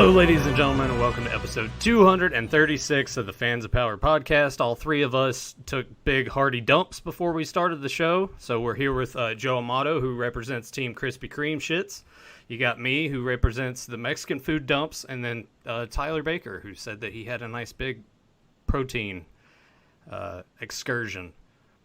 Hello, ladies and gentlemen, and welcome to episode 236 of the Fans of Power podcast. All three of us took big, hearty dumps before we started the show, so we're here with Joe Amato, who represents Team Krispy Kreme shits. You got me, who represents the Mexican food dumps, and then Tyler Baker, who said that he had a nice big protein excursion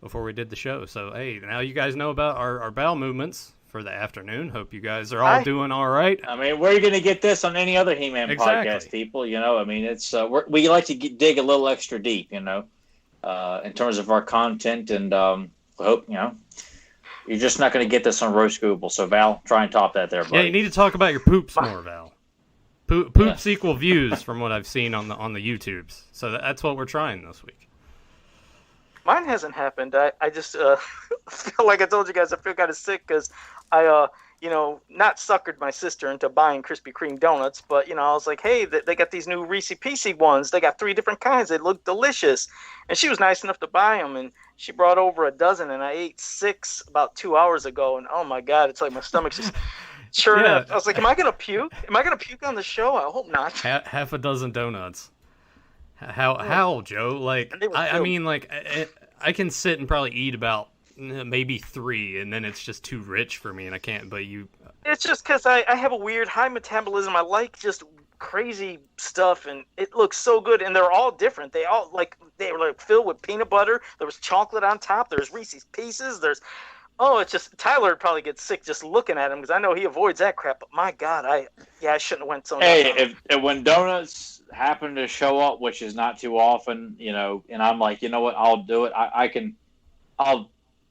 before we did the show. So, hey, now you guys know about our bowel movements for the afternoon. Hope you guys are all doing all right. I mean, where are you going to get this on any other He-Man podcast, people? You know, I mean, it's we like to dig a little extra deep, you know, in terms of our content, and I hope, you know, you're just not going to get this on Roast Google. So, Val, try and top that there, buddy. Yeah, you need to talk about your poops more, Val. Poops equal views from what I've seen on the YouTubes. So that's what we're trying this week. Mine hasn't happened. I just feel like I told you guys, I feel kind of sick because I not suckered my sister into buying Krispy Kreme donuts, but, you know, I was like, hey, they got these new Reese Piece ones. They got 3 different kinds. They look delicious. And she was nice enough to buy them, and she brought over a dozen, and I ate 6 about 2 hours ago, and oh my God, it's like my stomach's just churning up. I was like, am I going to puke? Am I going to puke on the show? I hope not. Half a dozen donuts. How, Joe? Like, I mean, like, I can sit and probably eat about maybe 3, and then it's just too rich for me, and I can't. But you, it's just because I have a weird high metabolism. I like just crazy stuff, and it looks so good. And they're all different. They were like filled with peanut butter. There was chocolate on top. There's Reese's Pieces. It's just Tyler probably gets sick just looking at him because I know he avoids that crap. But my God, I shouldn't have went so. Hey, if when donuts happen to show up, which is not too often, you know, and I'm like, you know what, I'll do it.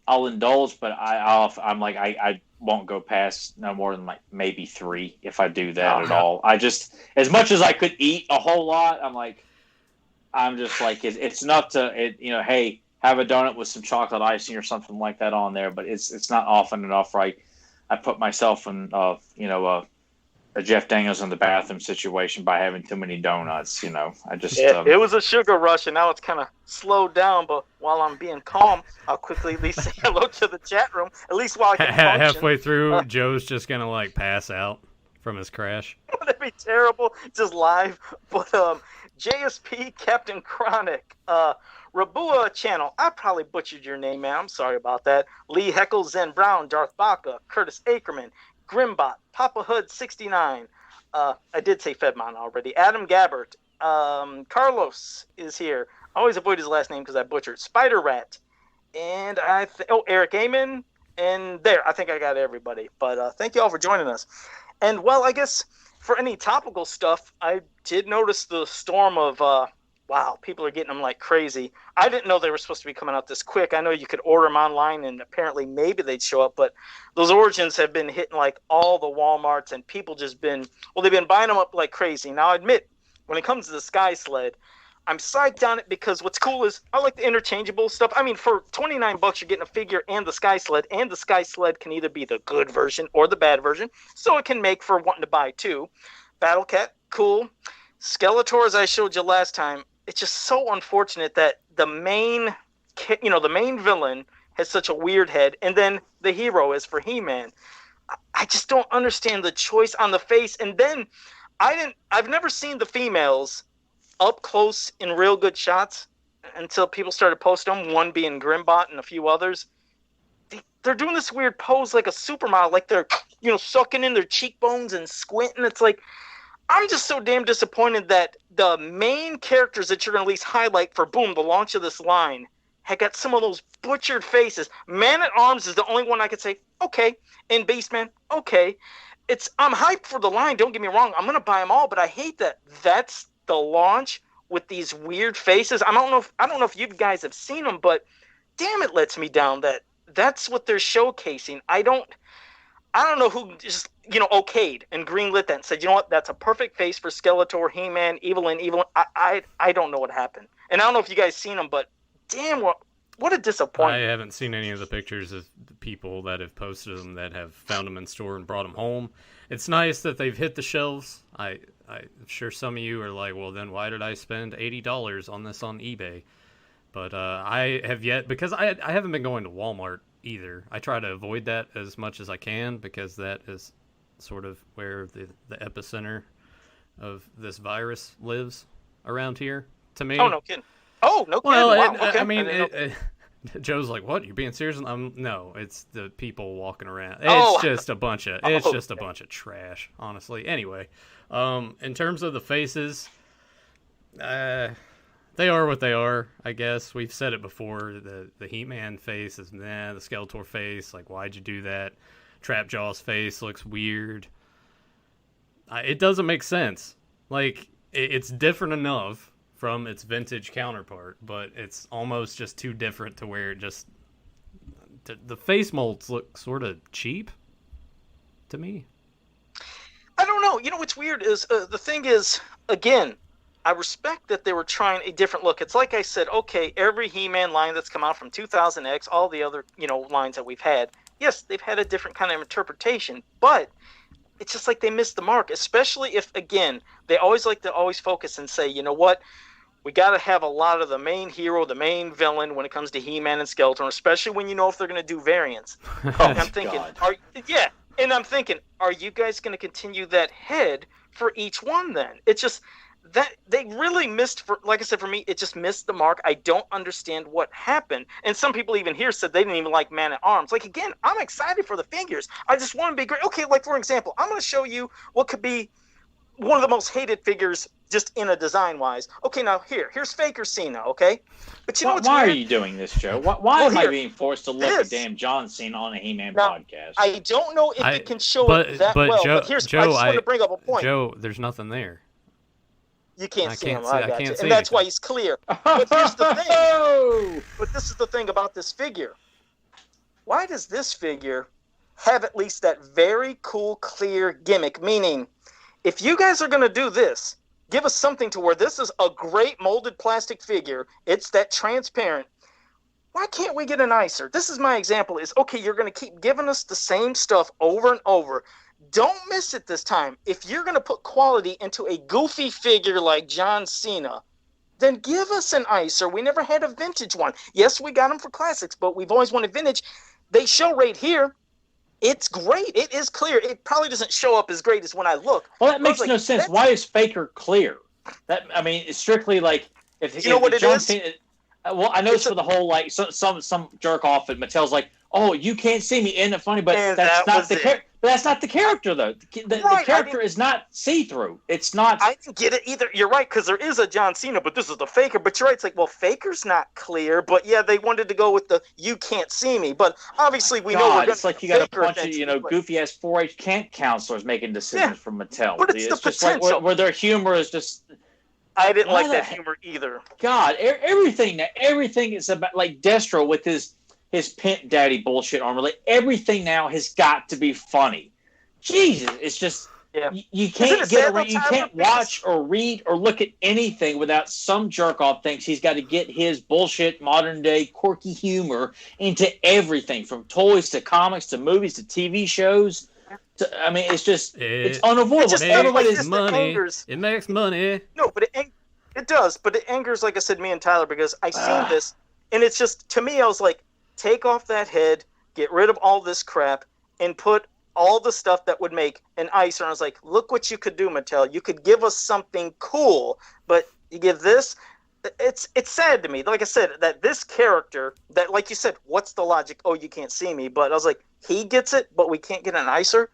I'll indulge, but I'm like, I won't go past no more than like maybe 3 if I do that at all. I just, as much as I could eat a whole lot, I'm just like, it's enough to, you know, hey, have a donut with some chocolate icing or something like that on there, but it's not often enough, right? I put myself in, a Jeff Daniels in the bathroom situation by having too many donuts, you know. I just it was a sugar rush, and now it's kind of slowed down. But while I'm being calm, I'll quickly at least say hello to the chat room. At least while I can function. Halfway through, Joe's just gonna like pass out from his crash. That'd be terrible, just live. But JSP Captain Chronic, Rabua Channel. I probably butchered your name, man. I'm sorry about that. Lee Heckle, Zen Brown, Darth Baca, Curtis Ackerman, Grimbot, Papa Hood 69. I did say Fedmon already. Adam Gabbert. Carlos is here. I always avoid his last name because I butchered. Spider Rat. And Eric Amon. And there, I think I got everybody. But thank you all for joining us. And, well, I guess for any topical stuff, I did notice the storm of, wow, people are getting them like crazy. I didn't know they were supposed to be coming out this quick. I know you could order them online, and apparently maybe they'd show up, but those Origins have been hitting like all the Walmarts, and people they've been buying them up like crazy. Now, I admit, when it comes to the Sky Sled, I'm psyched on it because what's cool is I like the interchangeable stuff. I mean, for $29, you're getting a figure and the Sky Sled can either be the good version or the bad version, so it can make for wanting to buy 2. Battle Cat, cool. Skeletor, as I showed you last time, it's just so unfortunate that the main villain has such a weird head, and then the hero is for He-Man. I just don't understand the choice on the face. And then I've never seen the females up close in real good shots until people started posting them, one being Grimbot and a few others. They're doing this weird pose like a supermodel, like they're, you know, sucking in their cheekbones and squinting. It's like, I'm just so damn disappointed that the main characters that you're going to at least highlight for, the launch of this line, had got some of those butchered faces. Man-at-Arms is the only one I could say, okay. And Beastman, okay. I'm hyped for the line, don't get me wrong. I'm going to buy them all, but I hate that that's the launch with these weird faces. I don't know if you guys have seen them, but damn, it lets me down that that's what they're showcasing. I don't know who just, you know, okayed and greenlit that and said, you know what, that's a perfect face for Skeletor, He-Man, Evelyn. I don't know what happened. And I don't know if you guys seen them, but damn, what a disappointment. I haven't seen any of the pictures of the people that have posted them that have found them in store and brought them home. It's nice that they've hit the shelves. I'm sure some of you are like, well, then why did I spend $80 on this on eBay? But I have yet, because I haven't been going to Walmart either. I try to avoid that as much as I can because that is sort of where the epicenter of this virus lives around here. To me. Oh, no kidding. Oh, no kidding. Well, Wow. Okay. I mean, Joe's like, "What? You're being serious?" No, it's the people walking around. It's Oh. just a bunch of a bunch of trash, honestly. Anyway, in terms of the faces, they are what they are, I guess. We've said it before. The He-Man face is nah. The Skeletor face, like, why'd you do that? Trapjaw's face looks weird. It doesn't make sense. Like, it's different enough from its vintage counterpart, but it's almost just too different to where it just... The face molds look sort of cheap to me. I don't know. You know what's weird is the thing is, again, I respect that they were trying a different look. It's like I said, okay, every He-Man line that's come out from 2000X, all the other, lines that we've had, yes, they've had a different kind of interpretation, but it's just like they missed the mark, especially if, again, they always like to always focus and say, you know what, we got to have a lot of the main hero, the main villain when it comes to He-Man and Skeletor, especially when you know if they're going to do variants. And I'm thinking, and I'm thinking, are you guys going to continue that head for each one then? It's just that they really missed, like I said, for me, it just missed the mark. I don't understand what happened. And some people even here said they didn't even like Man-at-Arms. Like, again, I'm excited for the figures. I just want to be great. Okay, like, for example, I'm going to show you what could be one of the most hated figures just in a design-wise. Okay, now here's Faker Cena, okay? But you know what's why weird? are you doing this, Joe? Why am I being forced to look at this. damn John Cena on a He-Man Now, podcast? I don't know if you can show it that but well, Joe, but here's, Joe, I just want to bring up a point. Joe, there's nothing there. You can't I see can't him. see- I I got can't you. see And that's anything. why he's clear. But here's the thing. But this is the thing about this figure. Why does this figure have at least that very cool, clear gimmick? Meaning, if you guys are going to do this, give us something to where this is a great molded plastic figure. It's that transparent. Why can't we get an icer? This is my example is, okay, you're going to keep giving us the same stuff over and over. Don't miss it this time. If you're going to put quality into a goofy figure like John Cena, then give us an icer. We never had a vintage one. Yes, we got them for classics, but we've always wanted vintage. They show right here. It's great. It is clear. It probably doesn't show up as great as when I look. Well, that makes no sense. Why is Faker clear? It's strictly like if you know what it John is? Cena, well, I know it's for the whole like some jerk off at Mattel's like, oh, you can't see me. Isn't it funny? But that's not the character. But that's not the character though. The character is not see through. It's not. I didn't get it either. You're right, because there is a John Cena, but this is the Faker. But you're right. It's like, well, Faker's not clear. But yeah, they wanted to go with the you can't see me. But obviously, we know we're going it's like you got a bunch of goofy ass 4-H camp counselors making decisions from Mattel. But it's the just potential. like where their humor is just. I didn't like that humor either. God, everything is about like Destro with his pimp daddy bullshit armor. Like everything now has got to be funny. Jesus, it's just you can't you can't watch or read or look at anything without some jerk off thinks he's got to get his bullshit modern day quirky humor into everything from toys to comics to movies to TV shows. It's unavoidable. It makes money. No, but it does. But it angers, like I said, me and Tyler, because I seen this, and it's just, to me, I was like, take off that head, get rid of all this crap, and put all the stuff that would make an icer. And I was like, look what you could do, Mattel. You could give us something cool, but you give this. It's sad to me. Like I said, that this character, that, like you said, what's the logic? Oh, you can't see me. But I was like, he gets it, but we can't get an icer?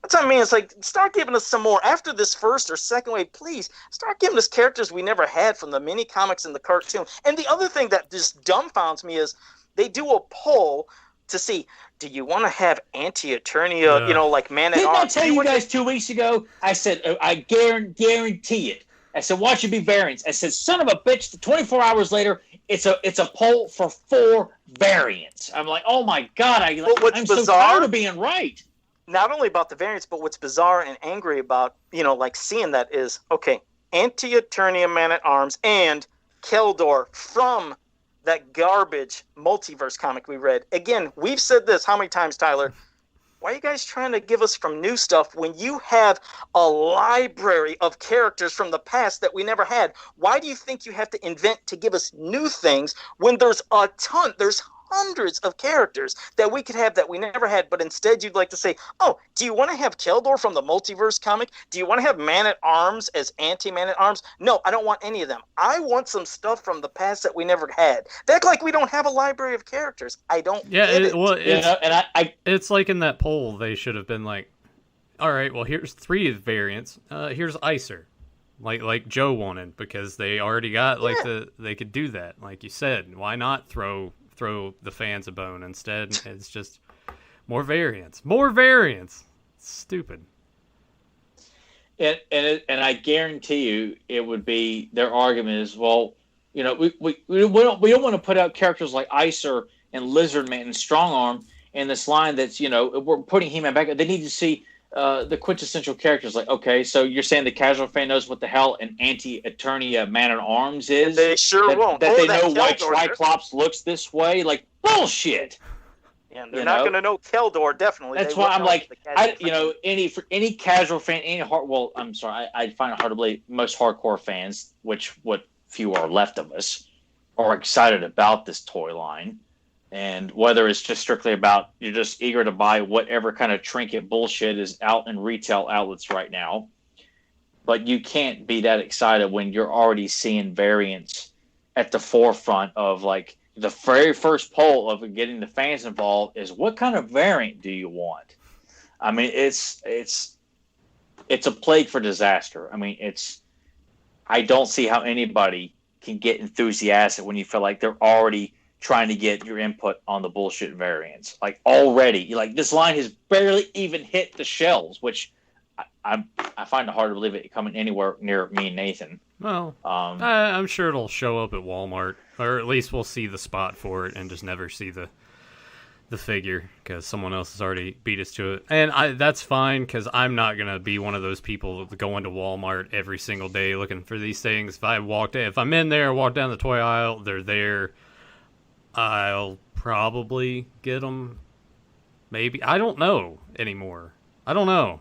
That's what I mean. It's like, start giving us some more. After this first or second wave, please, start giving us characters we never had from the mini comics and the cartoon. And the other thing that just dumbfounds me is they do a poll to see, do you want to have Anti-Eternia, like Man-at-Arms? Didn't I tell you guys 2 weeks ago? I said, I guarantee it. I said, watch it be variants. I said, son of a bitch, 24 hours later, it's a poll for 4 variants. I'm like, oh my God, I'm so tired of being right. Not only about the variants, but what's bizarre and angry about, like seeing that is, okay, Anti-Eternia Man-at-Arms and Keldor from that garbage multiverse comic we read. Again, we've said this how many times, Tyler? Why are you guys trying to give us from new stuff when you have a library of characters from the past that we never had? Why do you think you have to invent to give us new things when there's a ton, there's hundreds of characters that we could have that we never had, but instead you'd like to say, oh, do you want to have Keldor from the Multiverse comic? Do you want to have Man-at-Arms as anti-Man-at-Arms? No, I don't want any of them. I want some stuff from the past that we never had. They act like we don't have a library of characters. I don't get it. Well, it's like in that poll, they should have been like, all right, well, here's 3 variants. Here's Icer. Like Joe wanted, because they already got they could do that, like you said. Why not throw the fans a bone instead? It's just more variants. It's stupid. And I guarantee you, it would be their argument is, well, we don't want to put out characters like Icer and Lizardman and Strongarm in this line that's we're putting He-Man back. They need to see the quintessential characters. Like, okay, so you're saying the casual fan knows what the hell an anti-Eternia Man-at-Arms is? They sure won't. That they know why Triclops looks this way? Like, bullshit! Yeah, they're not going to know Keldor, definitely. That's why I'm like, any casual fan, I'm sorry, I find it hard to believe most hardcore fans, which what few are left of us, are excited about this toy line. And whether it's just strictly about you're just eager to buy whatever kind of trinket bullshit is out in retail outlets right now, but you can't be that excited when you're already seeing variants at the forefront of, like, the very first poll of getting the fans involved is, what kind of variant do you want? I mean, it's a plague for disaster. I mean, I don't see how anybody can get enthusiastic when you feel like they're already trying to get your input on the bullshit variants. Like, already, like, this line has barely even hit the shelves, which I find it hard to believe it coming anywhere near me and Nathan. Well, I'm sure it'll show up at Walmart, or at least we'll see the spot for it and just never see the figure because someone else has already beat us to it. And that's fine, because I'm not going to be one of those people going to Walmart every single day looking for these things. If I'm in there, walk down the toy aisle, they're there, I'll probably get them. Maybe. I don't know anymore. I don't know.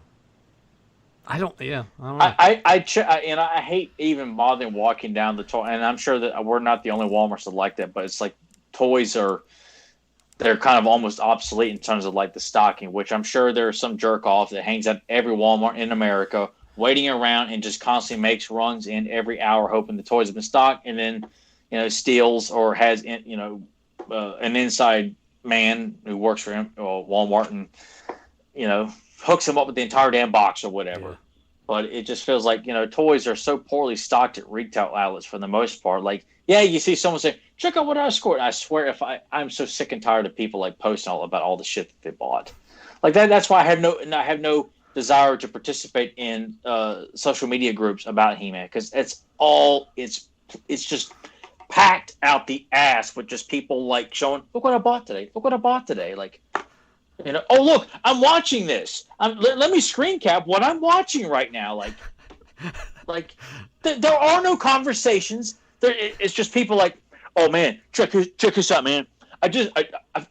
I don't know. I hate even bothering walking down the toy, and I'm sure that we're not the only Walmarts that like that, but it's like toys they're kind of almost obsolete in terms of like the stocking, which I'm sure there's some jerk off that hangs at every Walmart in America waiting around and just constantly makes runs in every hour hoping the toys have been stocked, and then steals or has an inside man who works for him or Walmart and hooks him up with the entire damn box or whatever. Yeah. But it just feels like, toys are so poorly stocked at retail outlets for the most part. Like, yeah, you see someone say, check out what I scored. I swear, I'm so sick and tired of people like posting all about all the shit that they bought. Like that's why I have no desire to participate in social media groups about He-Man, because it's just packed out the ass with just people like showing, look what I bought today. Like, oh, look, I'm watching this. Let me screen cap what I'm watching right now. Like, there are no conversations. It's just people like, oh man, check this out, man.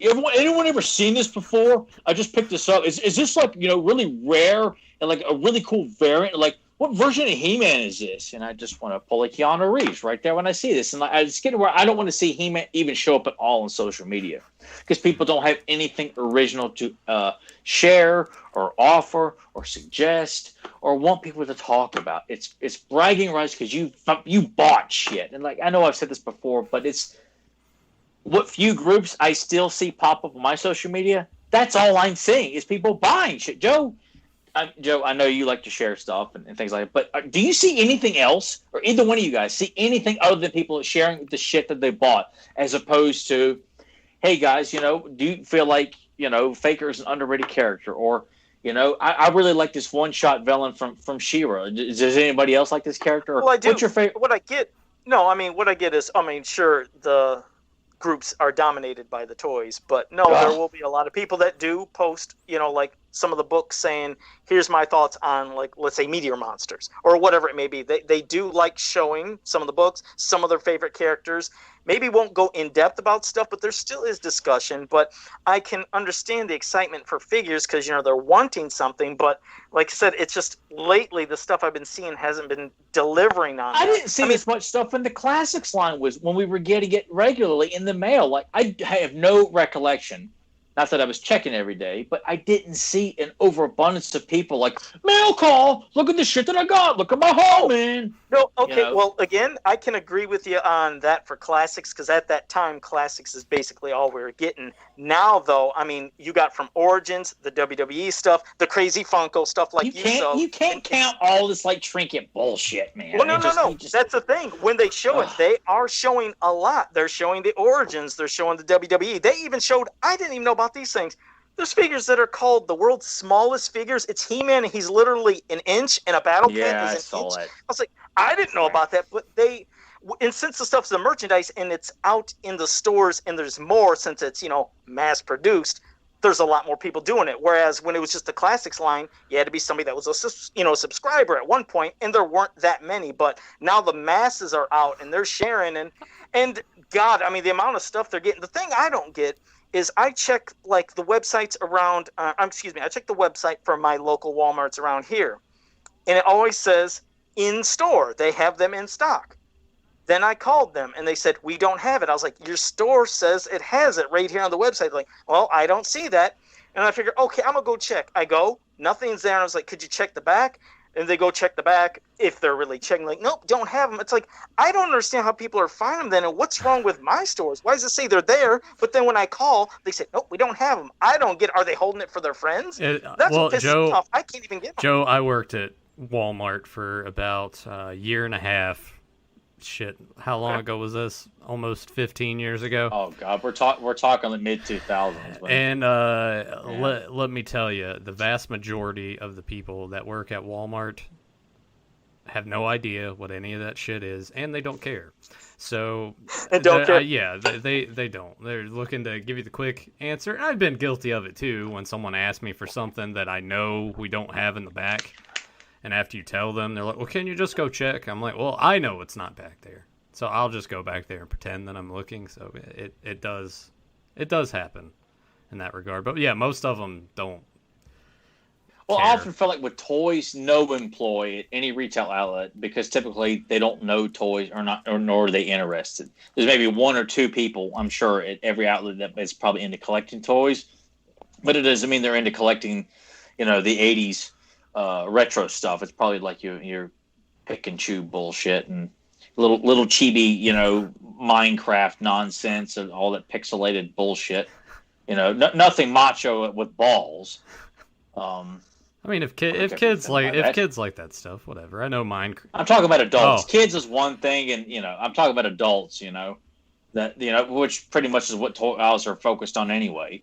Anyone ever seen this before? I just picked this up. Is this like really rare and like a really cool variant? Like, what version of He-Man is this? And I just want to pull a Keanu Reeves right there when I see this. And it's getting where I don't want to see He-Man even show up at all on social media, because people don't have anything original to share or offer or suggest or want people to talk about. It's bragging rights because you bought shit. And like, I know I've said this before, but it's what few groups I still see pop up on my social media. That's all I'm seeing is people buying shit. Joe, I know you like to share stuff and things like that, but do you see anything else, or either one of you guys see anything other than people sharing the shit that they bought, as opposed to, hey guys, do you feel like, Faker is an underrated character, or, I really like this one-shot villain from She-Ra. Does anybody else like this character? Well, I do. What's your favorite? What I get is, sure, the groups are dominated by the toys, but no, there will be a lot of people that do post, like some of the books saying, here's my thoughts on, like, let's say Meteor Monsters or whatever it may be. They do like showing some of the books, some of their favorite characters. Maybe won't go in depth about stuff, but there still is discussion. But I can understand the excitement for figures because, they're wanting something. But like I said, it's just lately the stuff I've been seeing hasn't been delivering on I that. didn't see as much stuff in the classics line was when we were getting it regularly in the mail. Like, I have no recollection. Not that I was checking every day, but I didn't see an overabundance of people like, mail call, look at the shit that I got, look at my haul, man. No, okay, well, again, I can agree with you on that for classics, because at that time, classics is basically all we were getting. Now, though, I mean, you got from Origins, the WWE stuff, the crazy Funko stuff like you can't count all this, like, trinket bullshit, man. Well, no. That's the thing. When they show it, they are showing a lot. They're showing the Origins. They're showing the WWE. They even showed, I didn't even know about these things. There's figures that are called the world's smallest figures. It's He-Man, and he's literally an inch, and a battle pit is an inch. I was like, I didn't know about that, but and since the stuff's the merchandise and it's out in the stores and there's more since it's, mass produced, there's a lot more people doing it. Whereas when it was just the classics line, you had to be somebody that was a subscriber at one point, and there weren't that many. But now the masses are out and they're sharing, and God, I mean, the amount of stuff they're getting. The thing I don't get is I check like the websites around. I check the website for my local Walmarts around here, and it always says in store. They have them in stock. Then I called them and they said, we don't have it. I was like, your store says it has it right here on the website. They're like, well, I don't see that. And I figured, okay, I'm going to go check. I go, nothing's there. And I was like, could you check the back? And they go check the back if they're really checking. Like, nope, don't have them. It's like, I don't understand how people are finding them then. And what's wrong with my stores? Why does it say they're there? But then when I call, they say, nope, we don't have them. I don't get, are they holding it for their friends? That's what pisses me off. I can't even get them. Joe, I worked at Walmart for about a year and a half. Shit, how long ago was this? Almost 15 years ago. Oh God, we're talking the mid 2000s. And let me tell you, the vast majority of the people that work at Walmart have no idea what any of that shit is, and they don't care. So they don't care. They don't. They're looking to give you the quick answer. I've been guilty of it too when someone asks me for something that I know we don't have in the back. And after you tell them, they're like, well, can you just go check? I'm like, well, I know it's not back there. So I'll just go back there and pretend that I'm looking. So it does happen in that regard. But yeah, most of them don't. Well, I often feel like with toys, no employee at any retail outlet, because typically they don't know toys nor are they interested. There's maybe one or two people, I'm sure, at every outlet that is probably into collecting toys. But it doesn't mean they're into collecting, the 80s. Retro stuff. It's probably like your pick and chew bullshit and little chibi, Minecraft nonsense and all that pixelated bullshit. Nothing macho with balls. I mean, if kids like that stuff, whatever. I know Minecraft. I'm talking about adults. Kids is one thing, and I'm talking about adults. That which pretty much is what toy aisles are focused on anyway.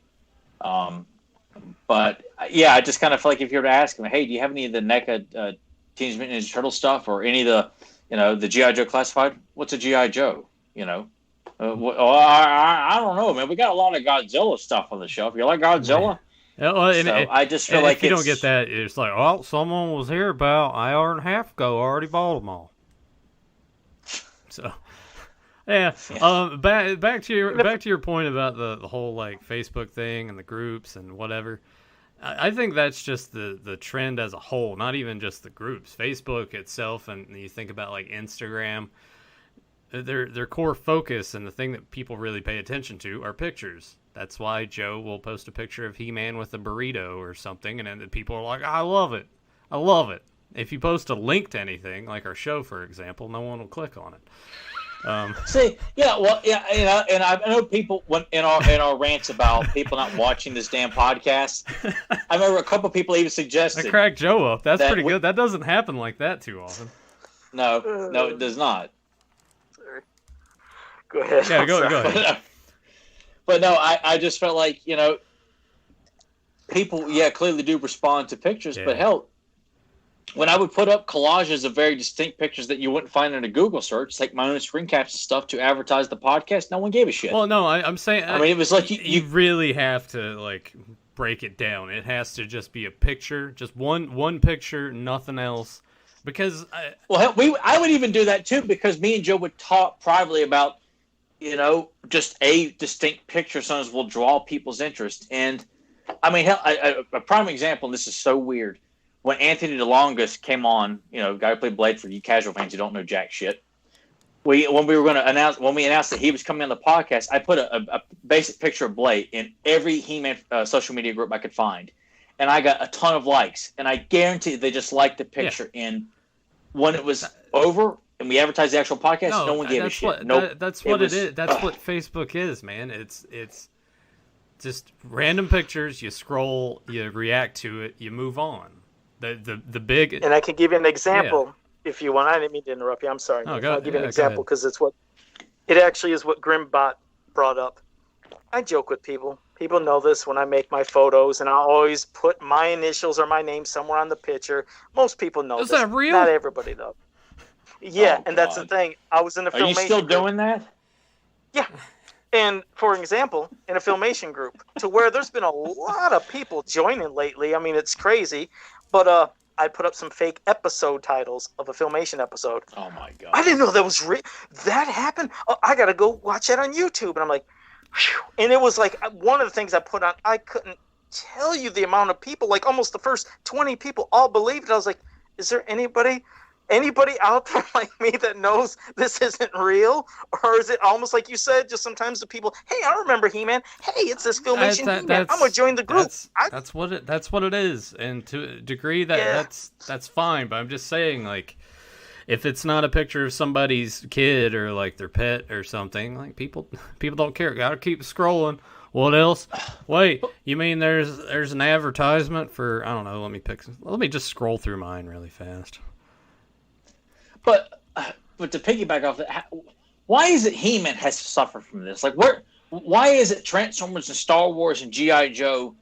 But yeah, I just kind of feel like if you were to ask them, hey, do you have any of the NECA Teenage Mutant Ninja Turtle stuff or any of the G.I. Joe classified? What's a G.I. Joe? I don't know, man. We got a lot of Godzilla stuff on the shelf. You like Godzilla? Yeah, well, I just feel like if you don't get that, it's like, well, someone was here about an hour and a half ago. I already bought them all. So. Yeah. Back to your point about the whole like Facebook thing and the groups and whatever. I think that's just the trend as a whole, not even just the groups. Facebook itself, and you think about like Instagram, their core focus and the thing that people really pay attention to are pictures. That's why Joe will post a picture of He-Man with a burrito or something, and then people are like, I love it. I love it. If you post a link to anything, like our show, for example, no one will click on it. And I know people in our rants about people not watching this damn podcast. I remember a couple people even suggested. I cracked Joe up. That's pretty good. That doesn't happen like that too often. No, it does not. Sorry. Go ahead. Yeah, go ahead. But no, I just felt like people clearly do respond to pictures, but hell. When I would put up collages of very distinct pictures that you wouldn't find in a Google search, like my own screen caps and stuff to advertise the podcast, no one gave a shit. Well, no, I'm saying. I mean, it was like you really have to like break it down. It has to just be a picture, just one picture, nothing else. Because I would even do that too, because me and Joe would talk privately about, just a distinct picture sometimes will draw people's interest. And I mean, hell, a prime example, and this is so weird, when Anthony DeLongis came on, guy who played Blade, for you casual fans who don't know jack shit. When we announced that he was coming on the podcast, I put a basic picture of Blade in every He-Man social media group I could find, and I got a ton of likes. And I guarantee they just liked the picture. Yeah. And when it was over and we advertised the actual podcast, no one gave a shit. That's what it is. That's what Facebook is, man. It's just random pictures. You scroll, you react to it, you move on. The big. And I can give you an example. Yeah. If you want. I didn't mean to interrupt you. I'm sorry. Oh, I'll give you an example because it actually is what Grimbot brought up. I joke with people. People know this when I make my photos, and I always put my initials or my name somewhere on the picture. Most people know this. Is that real? Not everybody, though. Yeah, and that's the thing. I was in a Filmation Are you still group. doing that? Yeah. And, for example, in a Filmation group, to where there's been a lot of people joining lately. I mean, it's crazy. But, I put up some fake episode titles of a Filmation episode. Oh my god! I didn't know that was that happened. Oh, I gotta go watch that on YouTube. And I'm like, whew. And it was like one of the things I put on. I couldn't tell you the amount of people. Like almost the first 20 people all believed it. I was like, is there anybody out there like me that knows this isn't real? Or is it almost like you said, just sometimes the people, hey, I remember He-Man. Hey, it's this Filmation He-Man. I'm gonna join the group. That's what it is. And to a degree that's fine, but I'm just saying, like, if it's not a picture of somebody's kid or like their pet or something, like people don't care. Gotta keep scrolling. What else? Wait, you mean there's an advertisement for, I don't know, let me just scroll through mine really fast. But to piggyback off that, why is it He-Man has to suffer from this? Like, why is it Transformers and Star Wars and G.I. Joe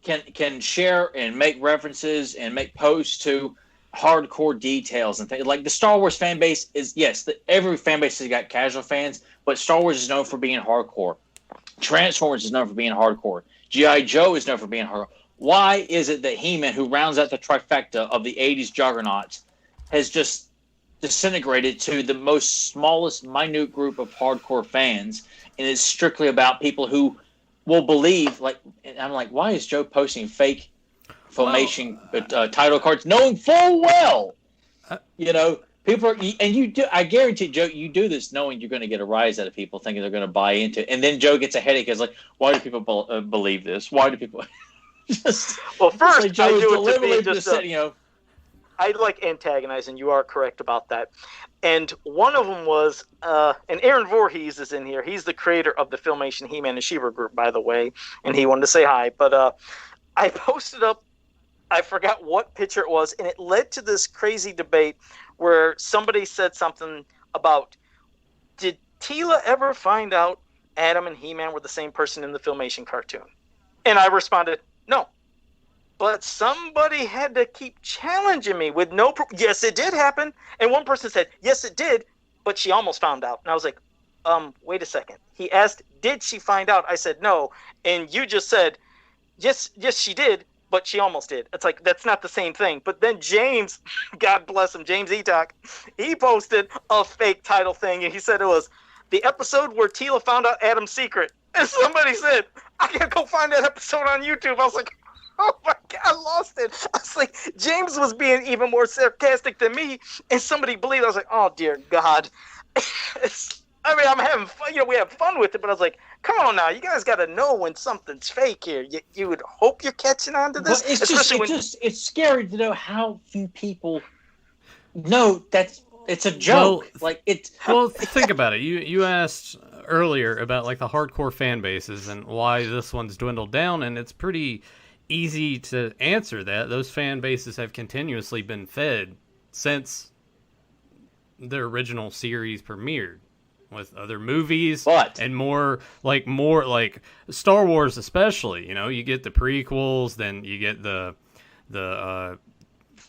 can share and make references and make posts to hardcore details and things? Like, the Star Wars fan base is, yes, every fan base has got casual fans, but Star Wars is known for being hardcore. Transformers is known for being hardcore. G.I. Joe is known for being hardcore. Why is it that He-Man, who rounds out the trifecta of the 80s juggernauts, has just disintegrated to the most smallest, minute group of hardcore fans, and it's strictly about people who will believe, like, and I'm like, why is Joe posting fake Filmation title cards, knowing full well, people are, and you do, I guarantee, Joe, you do this knowing you're going to get a rise out of people thinking they're going to buy into it, and then Joe gets a headache. It's like, why do people believe this? Why do people just, well, first, like Joe I do is it to be just I like antagonizing. You are correct about that. And one of them was, and Aaron Voorhees is in here. He's the creator of the Filmation He-Man and She-Ra group, by the way, and he wanted to say hi. But I posted up, I forgot what picture it was, and it led to this crazy debate where somebody said something about, did Tila ever find out Adam and He-Man were the same person in the Filmation cartoon? And I responded, no. But somebody had to keep challenging me with no proof. Yes, it did happen. And one person said, yes, it did, but she almost found out. And I was like, wait a second. He asked, did she find out? I said, no. And you just said, yes, she did, but she almost did. It's like, that's not the same thing. But then James, God bless him, James Etok, he posted a fake title thing, and he said it was the episode where Tila found out Adam's secret. And somebody said, I gotta go find that episode on YouTube. I was like, oh my God, I lost it. I was like, James was being even more sarcastic than me, and somebody believed. I was like, oh dear God. I'm having fun. We have fun with it, but I was like, come on now, you guys got to know when something's fake here. You would hope you're catching on to this. Well, it's scary to know how few people know that it's a joke. Well, think about it. You asked earlier about like the hardcore fan bases and why this one's dwindled down, and it's pretty easy to answer that. Those fan bases have continuously been fed since the original series premiered, with other movies and more like Star Wars especially. You get the prequels, then you get the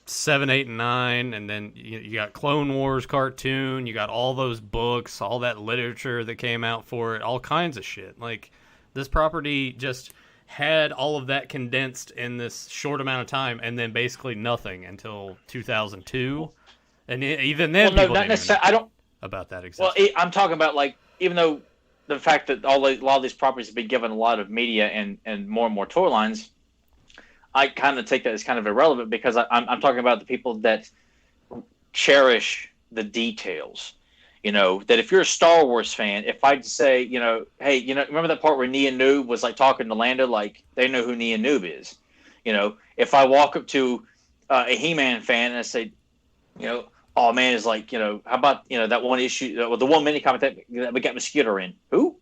7, 8, and 9, and then you got Clone Wars cartoon, you got all those books, all that literature that came out for it, all kinds of shit. Like, this property just had all of that condensed in this short amount of time, and then basically nothing until 2002, and even then, well, no, people not didn't necessarily. even know I don't. about that Well, existence. I'm talking about like even though the fact that a lot of these properties have been given a lot of media and more toy lines, I kind of take that as kind of irrelevant because I'm talking about the people that cherish the details. You know, that if you're a Star Wars fan, if I'd say, you know, hey, you know, remember that part where Nia Noob was like talking to Lando, like they know who Nia Noob is. You know, if I walk up to a He-Man fan and I say, you know, oh man, is like, you know, how about, you know, that one issue, the one mini comic that we got Mosquito in? Who?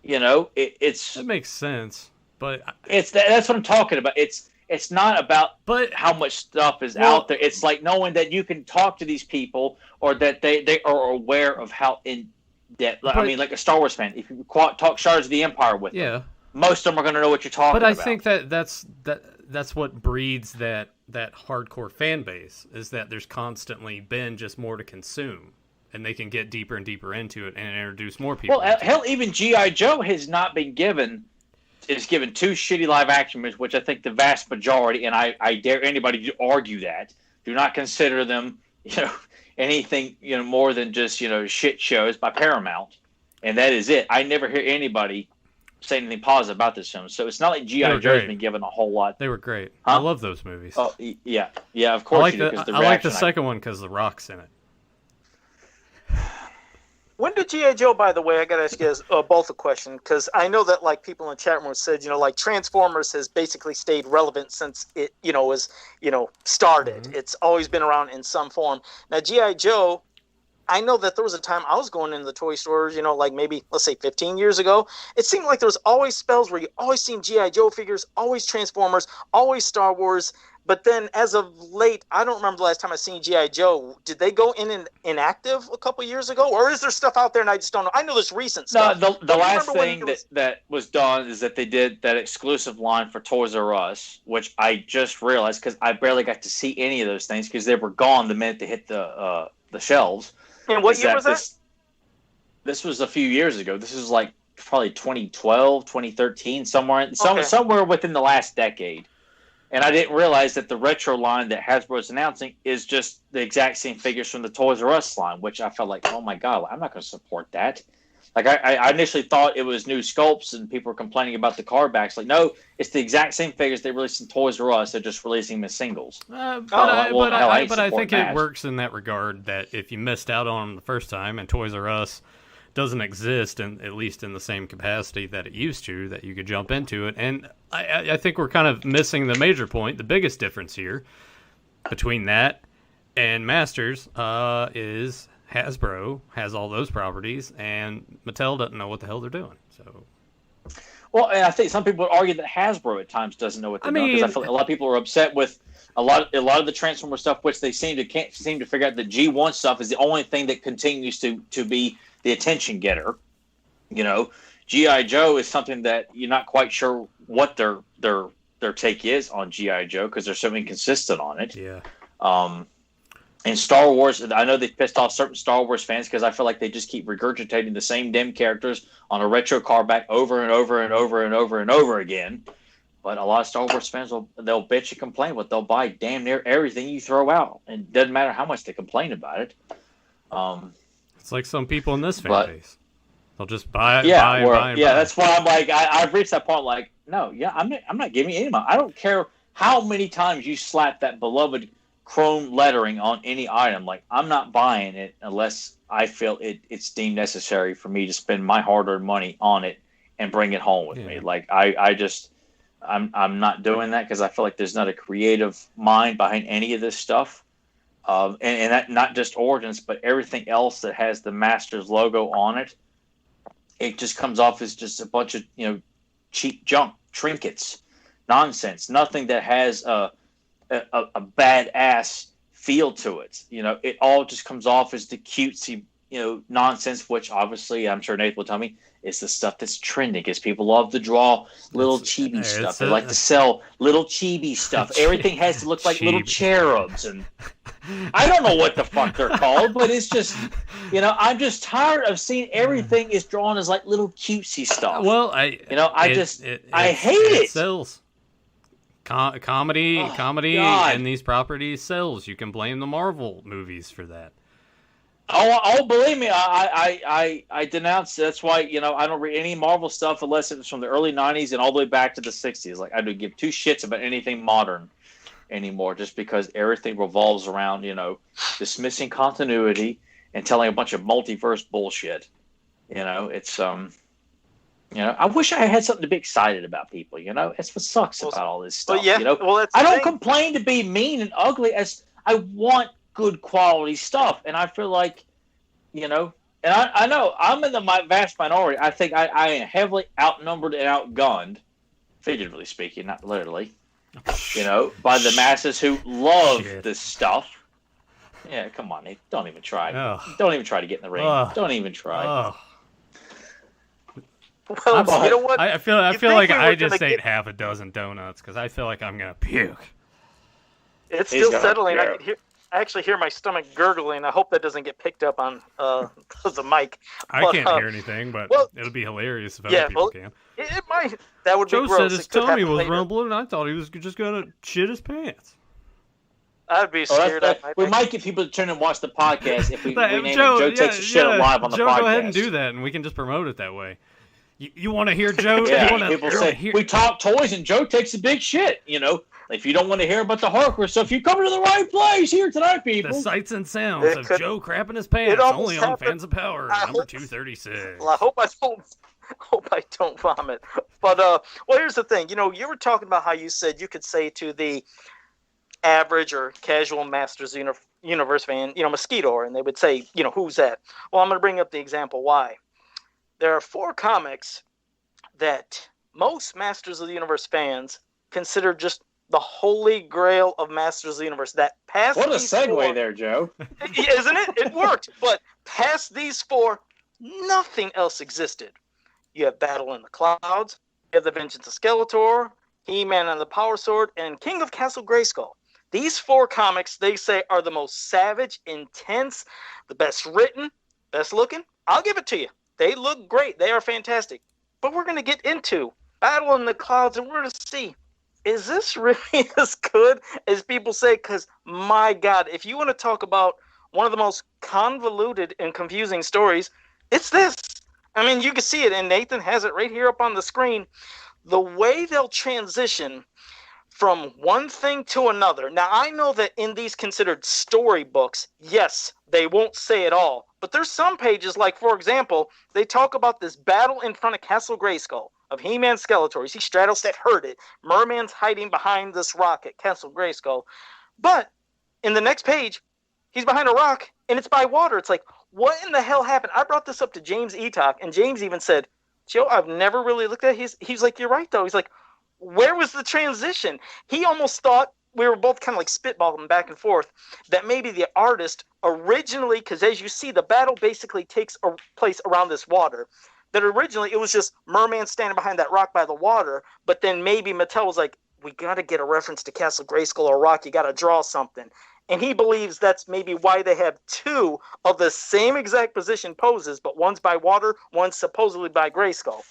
You know, it's That makes sense, but that's what I'm talking about. It's not about But how much stuff is out there. It's like knowing that you can talk to these people or that they are aware of how in depth. I mean, like a Star Wars fan, if you talk Shards of the Empire with them, most of them are going to know what you're talking about. But I think that's what breeds that hardcore fan base, is that there's constantly been just more to consume, and they can get deeper and deeper into it and introduce more people. Well, hell, even G.I. Joe has not been given. Is given 2 shitty live action movies, which I think the vast majority, and I dare anybody to argue that, do not consider them, you know, anything, you know, more than just, you know, shit shows by Paramount, and that is it. I never hear anybody say anything positive about this film, so it's not like G.I. Joe's been given a whole lot. They were great. Huh? I love those movies. Oh yeah, of course. I like the second one because The Rock's in it. When did G.I. Joe, by the way, I got to ask you guys both a question, because I know that like people in the chat room said, you know, like Transformers has basically stayed relevant since it, you know, was, you know, started. Mm-hmm. It's always been around in some form. Now, G.I. Joe, I know that there was a time I was going into the toy stores, you know, like maybe, let's say 15 years ago. It seemed like there was always spells where you always seen G.I. Joe figures, always Transformers, always Star Wars. But then as of late, I don't remember the last time I seen G.I. Joe. Did they go inactive a couple years ago? Or is there stuff out there and I just don't know? I know there's recent stuff. No, the last thing that was done is that they did that exclusive line for Toys R Us, which I just realized because I barely got to see any of those things because they were gone the minute they hit the shelves. And what year was that? This was a few years ago. This was like probably 2012, 2013, somewhere within the last decade. And I didn't realize that the retro line that Hasbro's announcing is just the exact same figures from the Toys R Us line, which I felt like, oh my God, I'm not going to support that. Like I initially thought it was new sculpts and people were complaining about the card backs. Like, no, it's the exact same figures they released in Toys R Us. They're just releasing them as singles. But I think it works in that regard that if you missed out on them the first time and Toys R Us doesn't exist, at least in the same capacity that it used to, that you could jump into it. And I think we're kind of missing the major point. The biggest difference here between that and Masters is Hasbro has all those properties, and Mattel doesn't know what the hell they're doing. So, well, and I think some people would argue that Hasbro at times doesn't know what they're doing, because I feel like a lot of people are upset with a lot of the Transformer stuff, which they can't seem to figure out. The G1 stuff is the only thing that continues to be the attention getter. You know, G.I. Joe is something that you're not quite sure what their take is on G.I. Joe because they're so inconsistent on it. Yeah. And Star Wars, I know they've pissed off certain Star Wars fans because I feel like they just keep regurgitating the same damn characters on a retro car back over and over and over and over and over again. But a lot of Star Wars fans they'll bitch and complain, but they'll buy damn near everything you throw out, and it doesn't matter how much they complain about it. It's like some people in this fan base. They'll just buy it. Buy. That's why I'm like, I've reached that point. Like, no, I'm not giving you any money. I don't care how many times you slap that beloved chrome lettering on any item. Like, I'm not buying it unless I feel it's deemed necessary for me to spend my hard-earned money on it and bring it home with me. Like, I'm not doing that because I feel like there's not a creative mind behind any of this stuff. And that not just Origins, but everything else that has the Masters logo on it. It just comes off as just a bunch of, you know, cheap junk, trinkets, nonsense, nothing that has a badass feel to it. You know, it all just comes off as the cutesy, you know, nonsense, which obviously I'm sure Nathan will tell me is the stuff that's trending because people love to draw little chibi stuff. They like to sell little chibi stuff. Everything has to look like little cherubs and I don't know what the fuck they're called, but it's just, I'm just tired of seeing everything is drawn as like little cutesy stuff. Well, I hate it. Sells. Comedy and these properties sells. You can blame the Marvel movies for that. Oh, believe me, I denounce. That's why I don't read any Marvel stuff unless it was from the early '90s and all the way back to the '60s. Like I don't give two shits about anything modern anymore, just because everything revolves around dismissing continuity and telling a bunch of multiverse bullshit. It's I wish I had something to be excited about, people. That's what sucks about all this stuff. I don't complain to be mean and ugly, as I want good quality stuff, and I feel like, and I know I'm in the vast minority. I think I am heavily outnumbered and outgunned, figuratively speaking, not literally, by the masses who love this stuff. Yeah, come on, Nate. Don't even try. Don't even try to get in the ring. Don't even try. Well, you know what? I feel like I just ate half a dozen donuts because I feel like I'm gonna puke. It's still settling. I actually hear my stomach gurgling. I hope that doesn't get picked up on the mic. I can't hear anything, but it'll be hilarious if other people can. It might. That would Joe be gross. Joe said his tummy was rumbling, and I thought he was just gonna shit his pants. I'd be scared. We might get people to turn and watch the podcast if we rename Joe takes a shit live on the podcast. Go ahead and do that, and we can just promote it that way. You want to hear Joe? People say we talk toys and Joe takes a big shit. If you don't want to hear about the hardcore stuff, you come to the right place here tonight, people. The sights and sounds of Joe crapping his pants only on Fans of Power number 236. Well, I hope I don't vomit. But well, here's the thing. You were talking about how you said you could say to the average or casual Masters Universe fan, Mosquito, and they would say, who's that? Well, I'm going to bring up the example why. There are 4 comics that most Masters of the Universe fans consider just the holy grail of Masters of the Universe. That past what a segue there, Joe. Isn't it? It worked. But past these 4, nothing else existed. You have Battle in the Clouds, you have The Vengeance of Skeletor, He-Man and the Power Sword, and King of Castle Grayskull. These 4 comics, they say, are the most savage, intense, the best written, best looking. I'll give it to you. They look great. They are fantastic. But we're going to get into Battle in the Clouds, and we're going to see, is this really as good as people say? Because, my God, if you want to talk about one of the most convoluted and confusing stories, it's this. I mean, you can see it, and Nathan has it right here up on the screen. The way they'll transition from one thing to another. Now, I know that in these considered storybooks, yes, they won't say it all. But there's some pages, like, for example, they talk about this battle in front of Castle Grayskull of He-Man Skeletor. You see Stratos that heard it. Merman's hiding behind this rock at Castle Grayskull. But in the next page, he's behind a rock, and it's by water. It's like, what in the hell happened? I brought this up to James Etok, and James even said, Joe, I've never really looked at it. He's like, you're right, though. He's like, where was the transition? He almost thought, we were both kind of like spitballing back and forth, that maybe the artist originally, because as you see, the battle basically takes place around this water, that originally it was just Merman standing behind that rock by the water, but then maybe Mattel was like, we got to get a reference to Castle Grayskull or rock, you got to draw something. And he believes that's maybe why they have 2 of the same exact position poses, but one's by water, one's supposedly by Grayskull.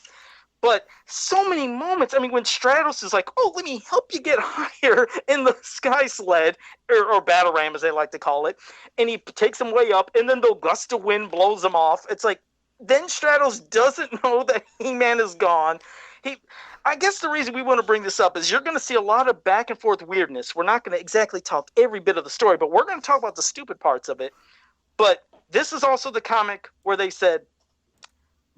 But so many moments, I mean, when Stratos is like, oh, let me help you get higher in the sky sled, or battle ram, as they like to call it, and he takes him way up, and then the gust of wind blows him off. It's like, then Stratos doesn't know that He-Man is gone. I guess the reason we want to bring this up is you're going to see a lot of back and forth weirdness. We're not going to exactly talk every bit of the story, but we're going to talk about the stupid parts of it. But this is also the comic where they said,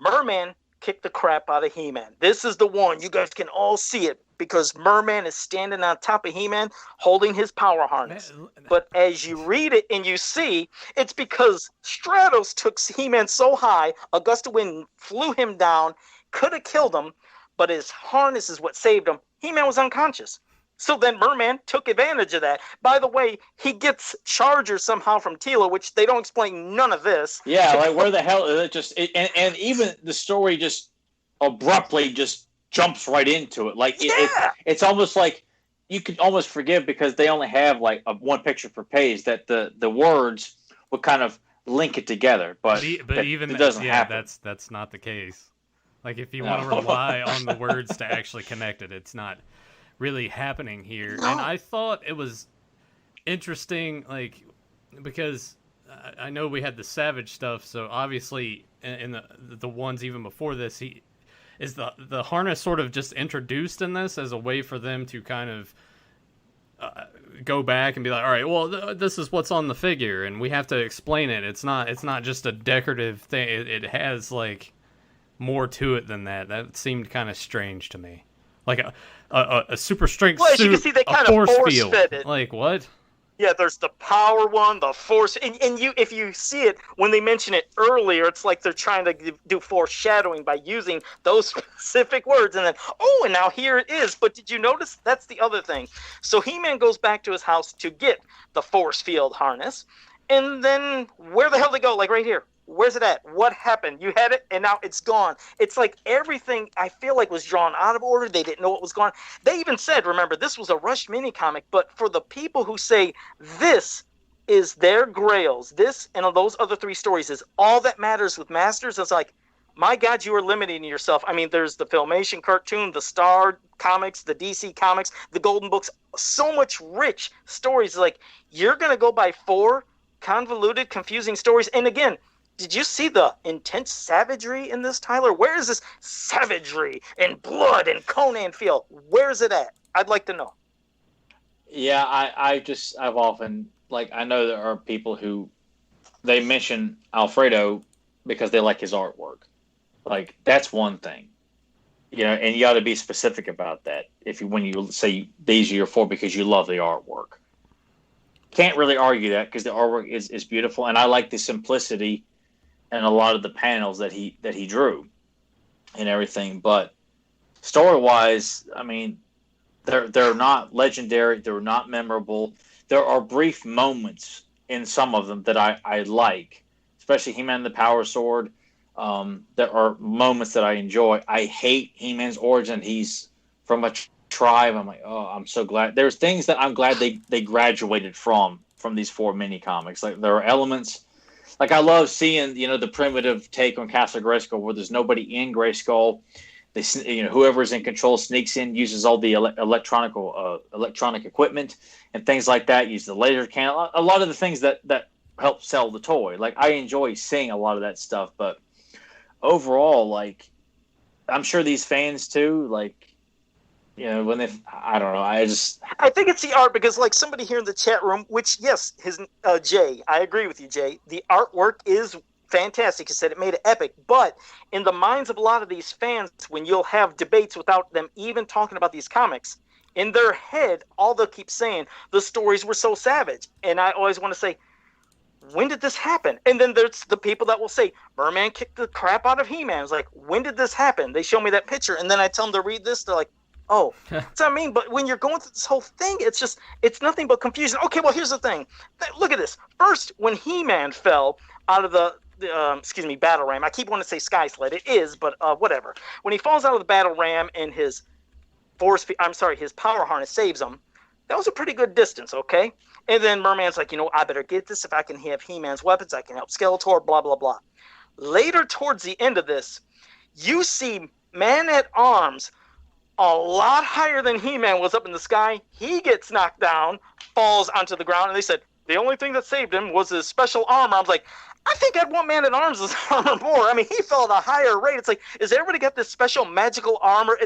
Merman kicked the crap out of He-Man. This is the one. You guys can all see it because Merman is standing on top of He-Man holding his power harness. But as you read it and you see, it's because Stratos took He-Man so high, a gust of wind flew him down, could have killed him, but his harness is what saved him. He-Man was unconscious. So then Merman took advantage of that. By the way, he gets Charger somehow from Tila, which they don't explain none of this. Yeah, like where the hell is it? And even the story just abruptly just jumps right into it. Like it's almost like you could almost forgive because they only have like one picture per page that the words would kind of link it together. But even it doesn't happen. that's not the case. Like if you No. want to rely on the words to actually connect it, it's not really happening here. And I thought it was interesting, like because I know we had the Savage stuff, so obviously in the ones even before this, the harness sort of just introduced in this as a way for them to kind of go back and be like, all right, well, this is what's on the figure, and we have to explain it. It's not just a decorative thing. It has like more to it than that. That seemed kind of strange to me, like a super strength Well, as suit, you can see, they a kind of force force field. fed it. Like what? Yeah, there's the power one, the force, and if you see it when they mention it earlier, it's like they're trying to do foreshadowing by using those specific words, and then and now here it is. But did you notice that's the other thing? So He-Man goes back to his house to get the force field harness, and then where the hell did they go? Like right here. Where's it at? What happened? You had it, and now it's gone. It's like everything, I feel like, was drawn out of order. They didn't know what was going on. They even said, remember, this was a rushed mini-comic, but for the people who say this is their grails, this and those other three stories is all that matters with Masters, it's like, my God, you are limiting yourself. I mean, there's the Filmation cartoon, the Star comics, the DC comics, the Golden Books, so much rich stories. Like, you're going to go by 4 convoluted, confusing stories, and again, did you see the intense savagery in this, Tyler? Where is this savagery and blood and Conan feel? Where is it at? I'd like to know. Yeah, I've often, like, I know there are people who, they mention Alfredo because they like his artwork. Like, that's one thing. You know, and you got to be specific about that. When you say these are your 4 because you love the artwork. Can't really argue that because the artwork is beautiful, and I like the simplicity and a lot of the panels that he drew and everything. But story-wise, I mean, they're not legendary. They're not memorable. There are brief moments in some of them that I like, especially He-Man and the Power Sword. There are moments that I enjoy. I hate He-Man's origin. He's from a tribe. I'm like, oh, I'm so glad. There's things that I'm glad they graduated from these 4 mini comics. Like there are elements. Like I love seeing, the primitive take on Castle Grayskull where there's nobody in Grayskull. They, whoever's in control sneaks in, uses all the electronic equipment and things like that. Use the laser cannon. A lot of the things that help sell the toy. Like I enjoy seeing a lot of that stuff, but overall, like I'm sure these fans too, like. When I don't know. I think it's the art because, like somebody here in the chat room, which yes, Jay, I agree with you, Jay. The artwork is fantastic. He said it made it epic, but in the minds of a lot of these fans, when you'll have debates without them even talking about these comics, in their head, all they'll keep saying the stories were so savage, and I always want to say, when did this happen? And then there's the people that will say, Merman kicked the crap out of He-Man. It's like, when did this happen? They show me that picture, and then I tell them to read this. They're like, oh, that's what I mean. But when you're going through this whole thing, it's nothing but confusion. Okay, well, here's the thing. Look at this. First, when He-Man fell out of the battle ram. I keep wanting to say Sky Sled. It is, but whatever. When he falls out of the battle ram and his power harness saves him, that was a pretty good distance, okay? And then Merman's like, I better get this. If I can have He-Man's weapons, I can help Skeletor, blah, blah, blah. Later, towards the end of this, you see Man-at-Arms a lot higher than He-Man was up in the sky. He gets knocked down, falls onto the ground, and they said the only thing that saved him was his special armor. I was like, I think I'd want Man-at-Arms' armor more. I mean, he fell at a higher rate. It's like, is everybody got this special magical armor?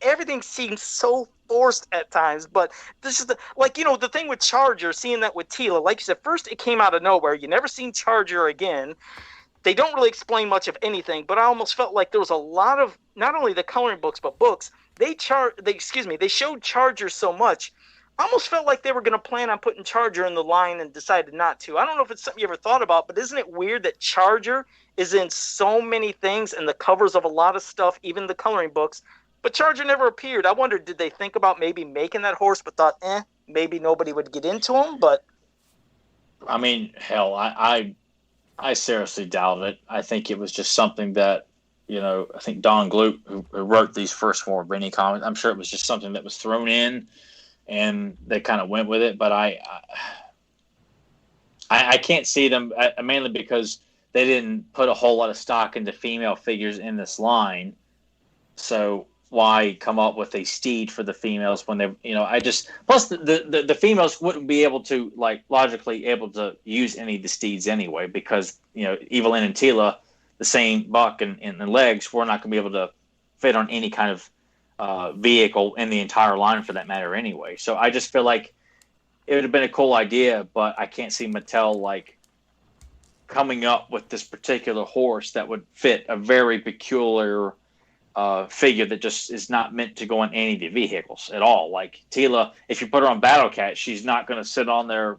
Everything seems so forced at times, but this is the thing with Charger, seeing that with Teela, like you said, first it came out of nowhere. You never seen Charger again. They don't really explain much of anything, but I almost felt like there was a lot of, not only the coloring books, but books. They showed Charger so much. I almost felt like they were going to plan on putting Charger in the line and decided not to. I don't know if it's something you ever thought about, but isn't it weird that Charger is in so many things and the covers of a lot of stuff, even the coloring books, but Charger never appeared? I wondered, did they think about maybe making that horse, but thought, maybe nobody would get into him? But I mean, hell, I seriously doubt it. I think it was just something that, I think Don Gluck, who wrote these first 4 mini comics, I'm sure it was just something that was thrown in and they kind of went with it. But I can't see them, mainly because they didn't put a whole lot of stock into female figures in this line. So why come up with a steed for the females when they, plus the females wouldn't be able to, like, logically able to use any of the steeds anyway, because, Evelyn and Tila, the same buck and legs, we're not going to be able to fit on any kind of vehicle in the entire line for that matter anyway. So I just feel like it would have been a cool idea, but I can't see Mattel, like, coming up with this particular horse that would fit a very peculiar figure that just is not meant to go on any of the vehicles at all. Like Tila, if you put her on Battle Cat, she's not going to sit on there.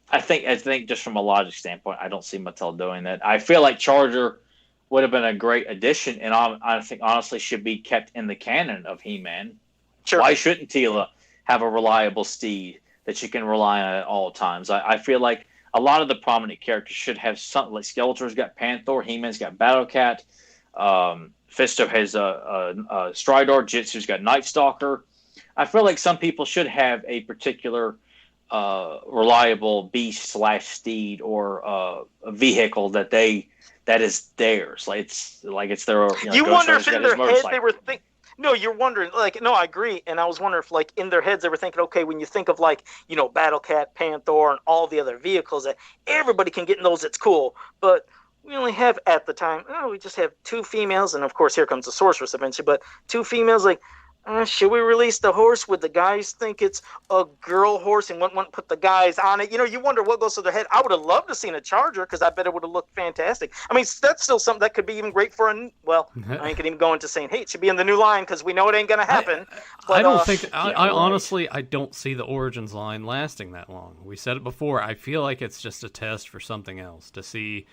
I think just from a logic standpoint, I don't see Mattel doing that. I feel like Charger would have been a great addition, and I think honestly should be kept in the canon of He-Man. Sure. Why shouldn't Tila have a reliable steed that you can rely on at all times? I feel like a lot of the prominent characters should have something. Like Skeletor's got Panther, He-Man's got Battle Cat, Fisto has a Stridor, Jitsu's got Night Stalker. I feel like some people should have a particular reliable beast / steed or a vehicle that is theirs. It's their. You wonder if in their head they were thinking. No, you're wondering, no, I agree. And I was wondering if, in their heads, they were thinking, okay, when you think of, Battle Cat, Panther, and all the other vehicles that everybody can get in those, it's cool. But we only have, at the time, we just have 2 females. And, of course, here comes the sorceress eventually. But 2 females, should we release the horse? Would the guys think it's a girl horse and wouldn't put the guys on it? You wonder what goes through their head. I would have loved to seen a Charger because I bet it would have looked fantastic. I mean, that's still something that could be even great for I ain't even go into saying, hey, it should be in the new line because we know it ain't going to happen. I don't think, I honestly, I don't see the Origins line lasting that long. We said it before. I feel like it's just a test for something else to see...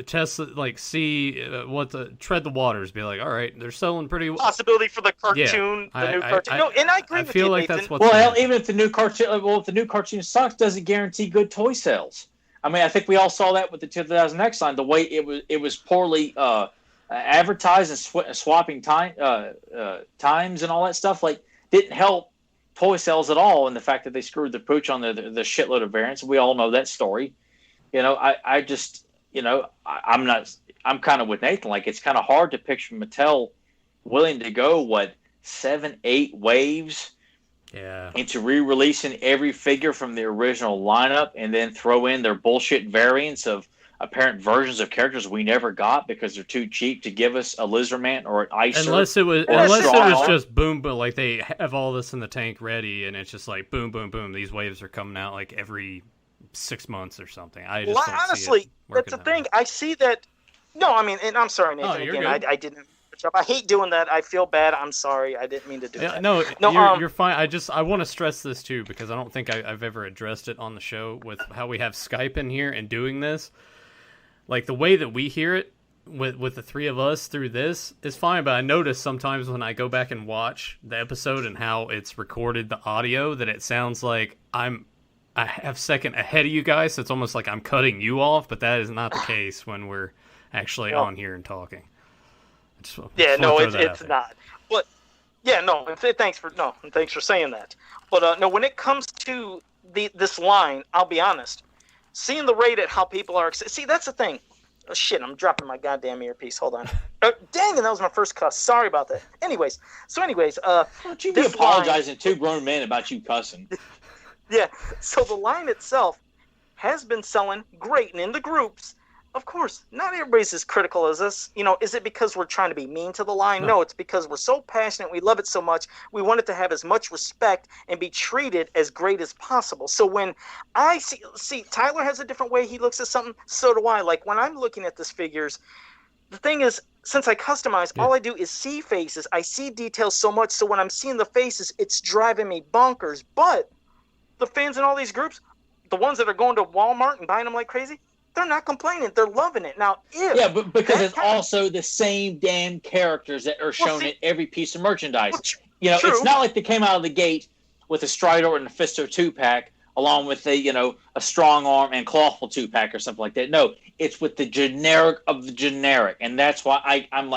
test tread the waters, be like, all right, they're selling pretty well. Possibility for the cartoon, new cartoon. And I agree with you. I feel like Nathan. that's what's even if the new cartoon sucks, doesn't guarantee good toy sales. I mean, I think we all saw that with the 2000X line. The way it was poorly advertised and swapping times and all that stuff, didn't help toy sales at all. And the fact that they screwed the pooch on the shitload of variants, we all know that story. I'm kind of with Nathan. It's kind of hard to picture Mattel willing to go 7, 8 waves into re-releasing every figure from the original lineup and then throw in their bullshit variants of apparent versions of characters we never got because they're too cheap to give us a Lizardman or an Icer. Unless it was just boom, but they have all this in the tank ready and it's just boom, boom, boom. These waves are coming out every 6 months or something. I just don't honestly, see it that's the thing. I see that. No, I mean, and I'm sorry, Nathan. Again, I didn't. I hate doing that. I feel bad. I'm sorry. I didn't mean to do that. No, you're fine. I want to stress this too because I don't think I've ever addressed it on the show with how we have Skype in here and doing this. The way that we hear it with the 3 of us through this is fine, but I notice sometimes when I go back and watch the episode and how it's recorded, the audio, that it sounds like I have second ahead of you guys, so it's almost like I'm cutting you off, but that is not the case when we're actually on here and talking. It's not. But thanks for saying that. But no, when it comes to this line, I'll be honest. Seeing the rate at how people are, see, that's the thing. Oh shit! I'm dropping my goddamn earpiece. Hold on. Dang it! That was my first cuss. Sorry about that. Anyways, don't you be apologizing to 2 grown men about you cussing? Yeah, so the line itself has been selling great, and in the groups, of course, not everybody's as critical as us. Is it because we're trying to be mean to the line? No, it's because we're so passionate, we love it so much, we want it to have as much respect and be treated as great as possible. So when I see Tyler has a different way he looks at something, so do I. When I'm looking at this figures, the thing is, since I customize, all I do is see faces. I see details so much, so when I'm seeing the faces, it's driving me bonkers. But the fans in all these groups, the ones that are going to Walmart and buying them like crazy, they're not complaining. They're loving it. Now, but because it's also the same damn characters that are shown in every piece of merchandise. It's not like they came out of the gate with a Stridor and a Fisto 2-pack along with a Strong Arm and Clawful 2-pack or something like that. No, it's with the generic of the generic. And that's why I'm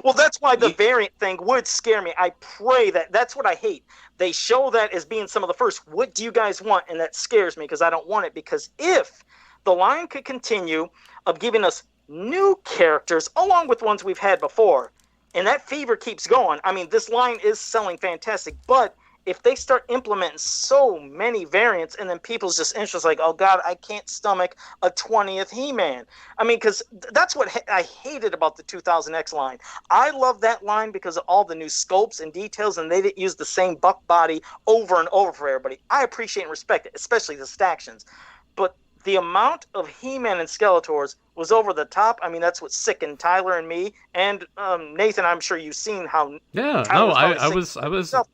Well, that's why the variant thing would scare me. I pray that's what I hate. They show that as being some of the first. What do you guys want? And that scares me because I don't want it. Because if the line could continue of giving us new characters along with ones we've had before, and that fever keeps going. I mean, this line is selling fantastic, but if they start implementing so many variants and then people's just interest like, oh God, I can't stomach a 20th He-Man. I mean, because that's what I hated about the 2000X line. I love that line because of all the new scopes and details, and they didn't use the same buck body over and over for everybody. I appreciate and respect it, especially the Stactions. But the amount of He-Man and Skeletors was over the top. I mean, that's what sickened Tyler and me, and Nathan. I'm sure you've seen how. Yeah, no, I was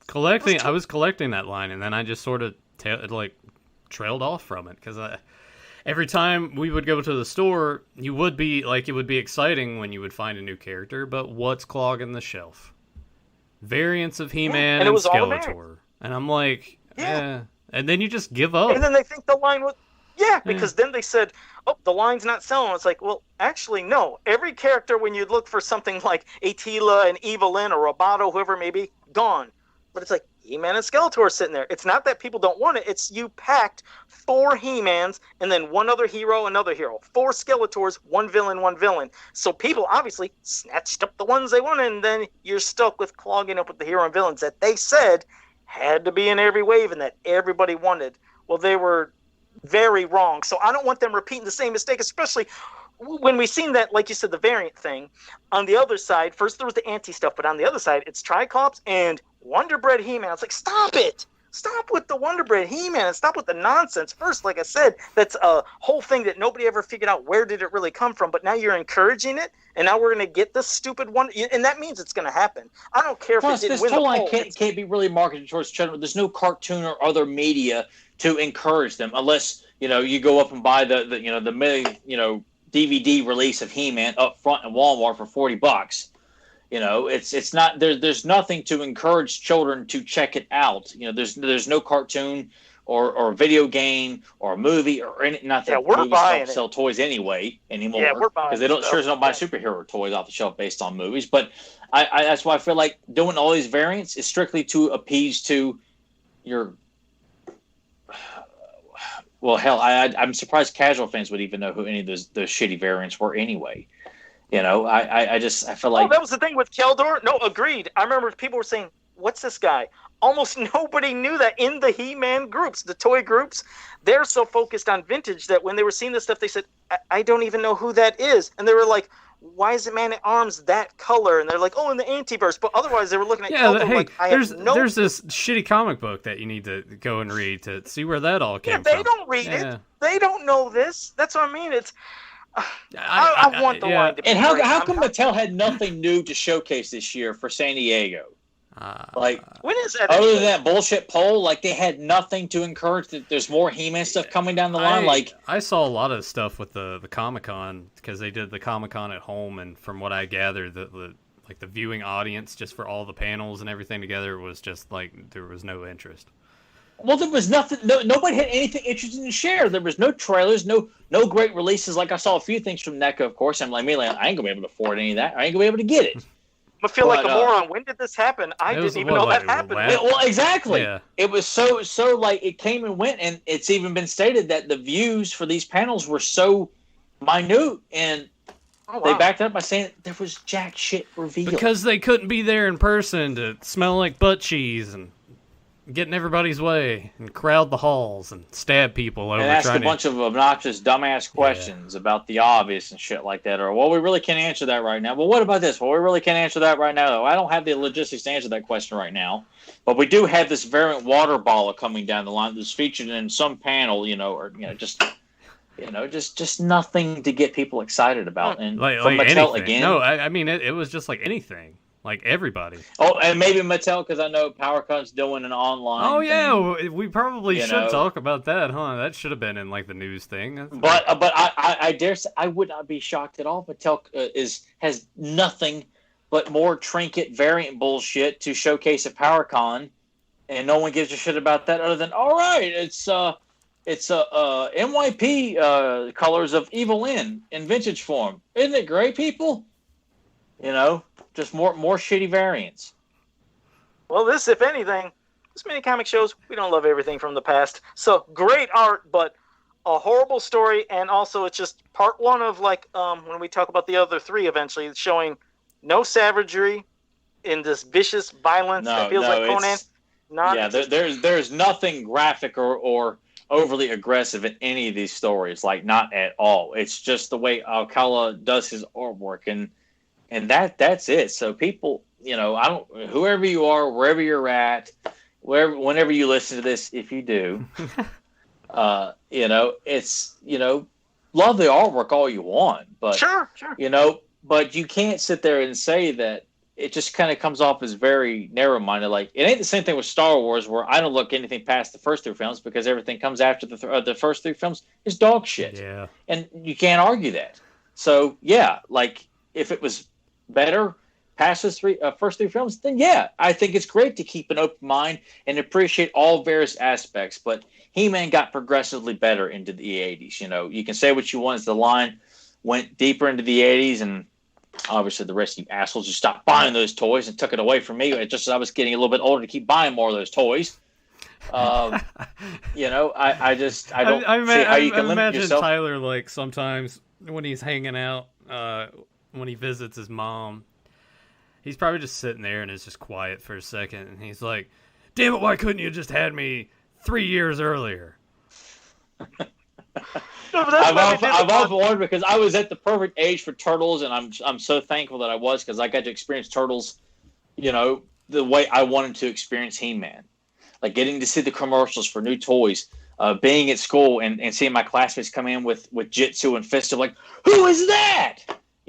collecting that line, and then I just sort of trailed off from it because every time we would go to the store, it would be exciting when you would find a new character, but what's clogging the shelf? Variants of He-Man and Skeletor, and I'm like, yeah, and then you just give up, and then they think the line was. Yeah, because then they said, oh, the line's not selling. It's like, well, actually, no. Every character, when you look for something like Attila and Evelyn or Roboto, whoever it may be, gone. But it's like, He-Man and Skeletor sitting there. It's not that people don't want it. It's you packed 4 He-Mans and then one other hero, another hero. 4 Skeletors, one villain. So people obviously snatched up the ones they wanted, and then you're stuck with clogging up with the hero and villains that they said had to be in every wave and that everybody wanted. Well, they were very wrong. So I don't want them repeating the same mistake, especially when we seen that, like you said, the variant thing. On the other side, first there was the anti stuff, but on the other side, it's Tricops and Wonder Bread He-Man. It's like, stop it! Stop with the Wonder Bread He-Man and stop with the nonsense. First, like I said, that's a whole thing that nobody ever figured out where did it really come from, but now you're encouraging it, and now we're going to get this stupid one, and that means it's going to happen. I don't care if it didn't win the poll. Can't be really marketed towards children. There's no cartoon or other media to encourage them, unless you go up and buy the DVD release of He-Man up front in Walmart for $40. It's not there's nothing to encourage children to check it out. There's no cartoon or video game or a movie or any. Not that movies don't sell toys anyway anymore. Yeah, we're buying because they don't buy superhero toys off the shelf based on movies. But I that's why I feel like doing all these variants is strictly to appease to your. Well, hell, I'm surprised casual fans would even know who any of those shitty variants were anyway. I feel like... Oh, that was the thing with Keldor? No, agreed. I remember people were saying, what's this guy? Almost nobody knew that in the He-Man groups, the toy groups. They're so focused on vintage that when they were seeing this stuff, they said, I don't even know who that is. And they were like, why is the Man-at-Arms that color? And they're like, oh, in the Antiverse. But otherwise, they were looking at Keldor like, there's this shitty comic book that you need to go and read to see where that all came from. Yeah, they don't read it. They don't know this. That's what I mean. It's... I want the line to be. And how come Mattel had nothing new to showcase this year for San Diego? When is that? Other than that bullshit poll, they had nothing to encourage that there's more He-Man stuff coming down the line. I saw a lot of stuff with the Comic-Con because they did the Comic-Con at home, and from what I gathered, the viewing audience just for all the panels and everything together was just there was no interest. Well, there was nothing. Nobody had anything interesting to share. There was no trailers, no great releases. I saw a few things from NECA, of course. I'm like, I ain't gonna be able to afford any of that. I ain't gonna be able to get it. I feel like a moron. When did this happen? I didn't even know that happened. Well, exactly. Yeah. It was so it came and went, and it's even been stated that the views for these panels were so minute, and they backed up by saying there was jack shit revealed because they couldn't be there in person to smell like butt cheese and get in everybody's way and crowd the halls and stab people over and ask a bunch of obnoxious, dumbass questions about the obvious and shit like that. Or, well, we really can't answer that right now. Well, what about this? Well, we really can't answer that right now. I don't have the logistics to answer that question right now. But we do have this variant water bottle coming down the line that's featured in some panel, just nothing to get people excited about. And from Mattel again. No, I mean, it was just like anything. Like everybody. Oh, and maybe Mattel, because I know PowerCon's doing an online. Oh yeah, we probably should talk about that, huh? That should have been in the news thing. But I dare say I would not be shocked at all. Mattel has nothing but more trinket variant bullshit to showcase at PowerCon, and no one gives a shit about that other than all right, it's NYP colors of Evil in vintage form. Isn't it great, people? You know, just more shitty variants. Well, this, if anything, this many comic shows, we don't love everything from the past. So great art, but a horrible story, and also it's just part one of like when we talk about the other three eventually, it's showing no savagery in this vicious violence that feels like Conan. There's nothing graphic or overly aggressive in any of these stories, like not at all. It's just the way Alcala does his artwork, and that's it. So people, whoever you are, wherever you're at, whenever you listen to this, if you do, it's love the artwork all you want, but sure, but you can't sit there and say that. It just kind of comes off as very narrow-minded. Like, it ain't the same thing with Star Wars, where I don't look anything past the first three films because everything comes after the first three films is dog shit. Yeah, and you can't argue that. So yeah, like if it was better past the first three films, then yeah, I think it's great to keep an open mind and appreciate all various aspects. But He-Man got progressively better into the '80s. You can say what you want as the line went deeper into the '80s, and obviously the rest of you assholes just stopped buying those toys and took it away from me just as I was getting a little bit older to keep buying more of those toys. I don't see how you can limit yourself. Tyler, like, sometimes when he's hanging out, when he visits his mom, he's probably just sitting there and is just quiet for a second, and he's like, damn it, why couldn't you just had me 3 years earlier? I've often wondered, because I was at the perfect age for Turtles, and I'm so thankful that I was, because I got to experience Turtles, the way I wanted to experience He-Man. Like getting to see the commercials for new toys, being at school and seeing my classmates come in with Jitsu and Fisto, like, who is that?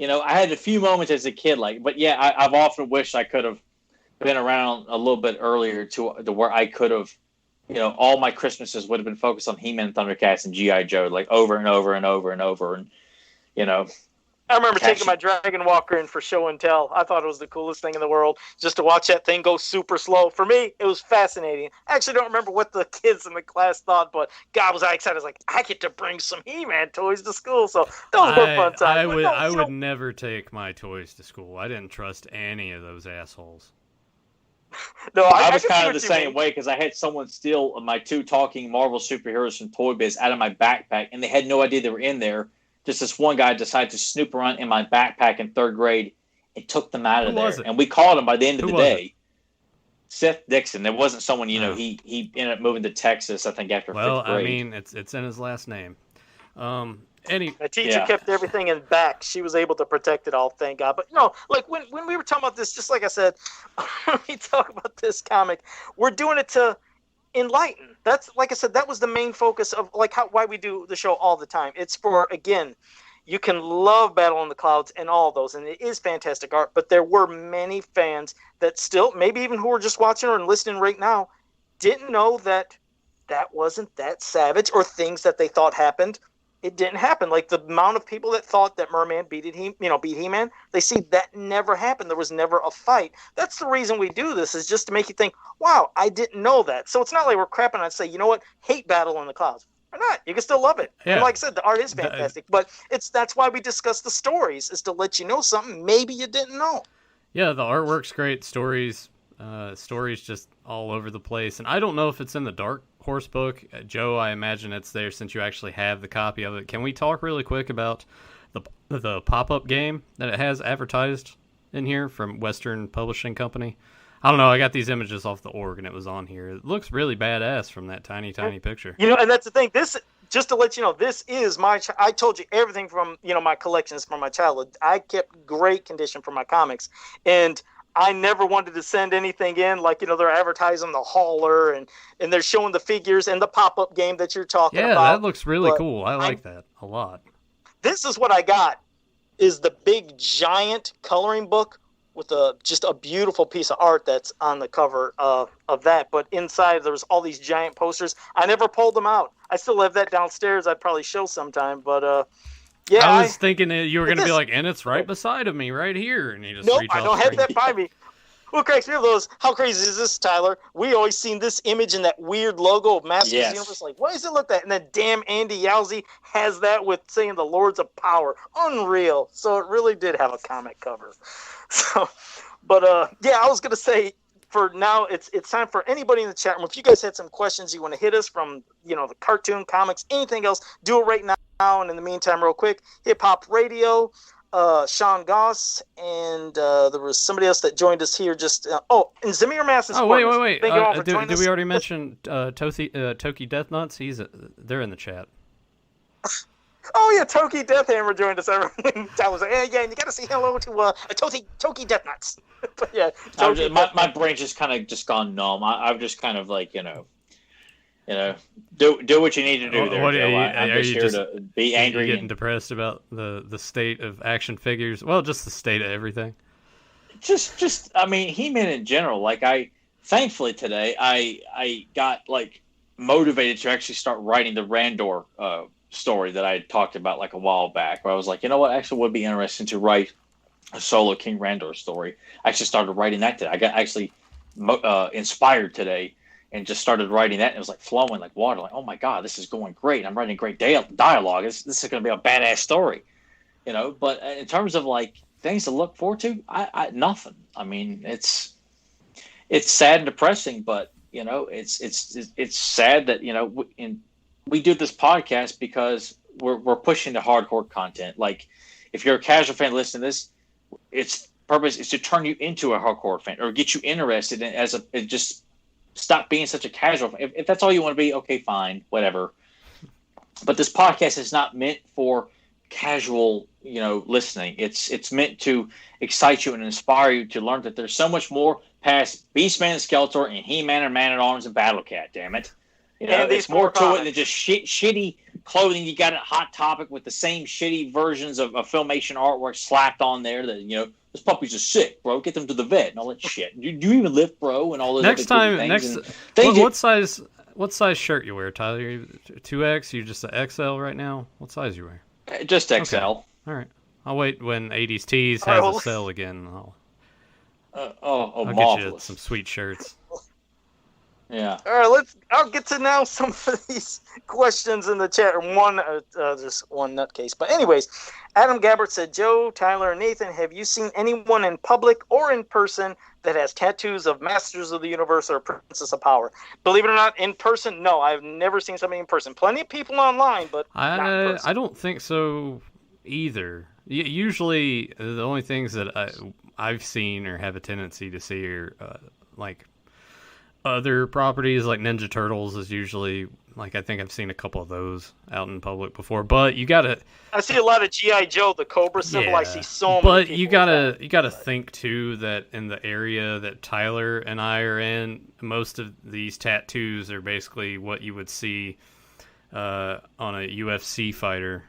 I had a few moments as a kid, but yeah, I've often wished I could have been around a little bit earlier to where I could have, all my Christmases would have been focused on He-Man, Thundercats, and G.I. Joe, like over and over and over and over. And, I remember taking my Dragon Walker in for show and tell. I thought it was the coolest thing in the world, just to watch that thing go super slow. For me, it was fascinating. I actually don't remember what the kids in the class thought, but God, was I excited. I was like, I get to bring some He-Man toys to school. So those were fun times. I would never take my toys to school. I didn't trust any of those assholes. No, I was kind of the same way, because I had someone steal my 2 talking Marvel superheroes from Toy Biz out of my backpack, and they had no idea they were in there. Just this one guy decided to snoop around in my backpack in 3rd grade and took them out of there. And we called him by the end of the day. Seth Dixon. There wasn't someone, he ended up moving to Texas, I think, after 5th grade. Well, I mean, it's in his last name. My teacher kept everything in back. She was able to protect it all, thank God. But like when we were talking about this, just like I said, when we talk about this comic, we're doing it to enlighten. That's, like I said, that was the main focus of why we do the show all the time. It's for, again, you can love Battle in the Clouds and all those, and it is fantastic art, but there were many fans that still, maybe even who are just watching or listening right now, didn't know that wasn't that savage, or things that they thought happened. It didn't happen. Like the amount of people that thought that Merman beat He-Man, they see that never happened. There was never a fight. That's the reason we do this, is just to make you think, wow, I didn't know that. So it's not like we're crapping on it and say, you know what, hate Battle in the Clouds. Or not. You can still love it. Yeah. And like I said, the art is fantastic. But that's why we discuss the stories, is to let you know something maybe you didn't know. Yeah, the artwork's great. Stories just all over the place. And I don't know if it's in the Dark Horse book. Joe, I imagine it's there since you actually have the copy of it. Can we talk really quick about the pop-up game that it has advertised in here from Western Publishing Company? I don't know. I got these images off the org, and it was on here. It looks really badass from that tiny picture. And that's the thing. This, just to let you know, this is I told you everything from, my collections from my childhood. I kept great condition for my comics, and I never wanted to send anything in. Like, they're advertising the hauler, and they're showing the figures and the pop-up game that you're talking about. Yeah, that looks really cool. I like that a lot. This is what I got, is the big giant coloring book with just a beautiful piece of art that's on the cover of that. But inside, there was all these giant posters. I never pulled them out. I still have that downstairs. I'd probably show sometime. But, yeah. I was thinking that you were going to be like, and it's right beside of me right here. And you just Nope, I don't have that by me. What cracks me up, those, how crazy is this, Tyler? We always seen this image in that weird logo of Masters of the Universe. Like, why does it look that? And then damn Andy Yowzy has that with saying the Lords of Power. Unreal. So it really did have a comic cover. So, but yeah, I was gonna say for now it's time for anybody in the chat room. If you guys had some questions you want to hit us from the cartoon, comics, anything else, do it right now. And in the meantime, real quick, Hip Hop Radio. Sean Goss, and there was somebody else that joined us here. Just and Zamir Masson. Oh wait. Thank you all for joining did us. we already mention Toki Death Nuts? They're in the chat. Oh yeah, Toki Deathhammer joined us. I was like, yeah, you got to say hello to Toki Death Nuts. But yeah, my brain's just kind of just gone numb. I've just kind of like do what you need to do there, what, Joe. I'm are just you here to be angry. Getting depressed about the state of action figures? Well, just the state of everything. Just I mean, He-Man in general. Like thankfully today, I got like motivated to actually start writing the Randor story that I had talked about like a while back. Where I was like, you know what, actually would be interesting to write a solo King Randor story. I actually started writing that today. I got actually inspired today. And just started writing that, and it was like flowing like water. Like, oh my god, this is going great! I'm writing great dialogue. This is going to be a badass story, But in terms of like things to look forward to, I nothing. I mean, it's sad and depressing, but it's sad that we do this podcast because we're pushing the hardcore content. Like, if you're a casual fan listening to this, its purpose is to turn you into a hardcore fan or get you interested in just. Stop being such a casual. If that's all you want to be, okay, fine, whatever. But this podcast is not meant for casual, listening. It's meant to excite you and inspire you to learn that there's so much more past Beastman and Skeletor and He-Man and Man-at-Arms and Battle-Cat, damn it. It's more to it than just shitty clothing you got at Hot Topic with the same shitty versions of Filmation artwork slapped on there that, those puppies are sick, bro. Get them to the vet and all that shit. Do you even lift, bro? And all those next other time, what size shirt you wear, Tyler? 2X? You just an XL right now? What size you wear? Just XL. Okay. All right. I'll wait when 80s Tees has a sale again. I'll get you some sweet shirts. Yeah. All right, I'll get to now some of these questions in the chat room. Just one nutcase. But anyways, Adam Gabbard said, Joe, Tyler, and Nathan, have you seen anyone in public or in person that has tattoos of Masters of the Universe or Princess of Power? Believe it or not, in person, no, I've never seen somebody in person. Plenty of people online, but not in person. I don't think so either. Usually, the only things that I've seen or have a tendency to see are like other properties. Like Ninja Turtles is usually like, I think I've seen a couple of those out in public before. But you gotta, I see a lot of G.I. Joe, the Cobra symbol. I see so many. But you gotta think too that in the area that Tyler and I are in, most of these tattoos are basically what you would see on a UFC fighter.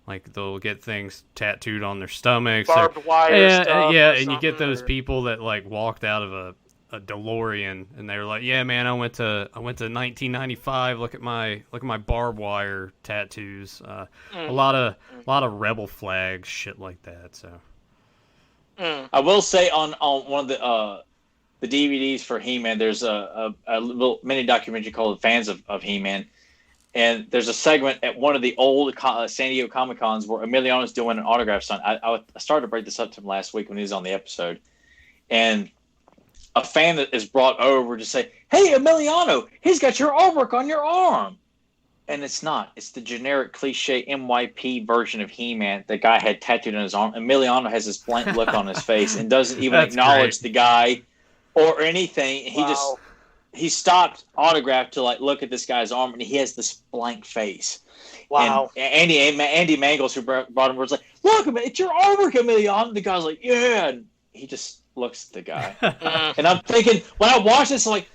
Like, they'll get things tattooed on their stomachs. Barbed wire stuff. Yeah, and you get those people that like walked out of a DeLorean and they were like, yeah, man, I went to 1995. Look at my barbed wire tattoos. A lot of rebel flags, shit like that. So I will say on one of the DVDs for He-Man, there's a little mini documentary called Fans of He-Man. And there's a segment at one of the old San Diego Comic Cons where Emiliano's doing an autograph sign. I started to break this up to him last week when he was on the episode. And a fan that is brought over to say, hey, Emiliano, he's got your artwork on your arm. And it's not. It's the generic cliche MYP version of He-Man the guy had tattooed on his arm. Emiliano has this blank look on his face and doesn't even acknowledge the guy or anything. He stopped autograph to like look at this guy's arm, and he has this blank face. Wow. And Andy Mangles, who brought him, was like, look, it's your artwork, Emiliano. And the guy's like, yeah. And he just looks at the guy. And I'm thinking, when I watch this, I'm like,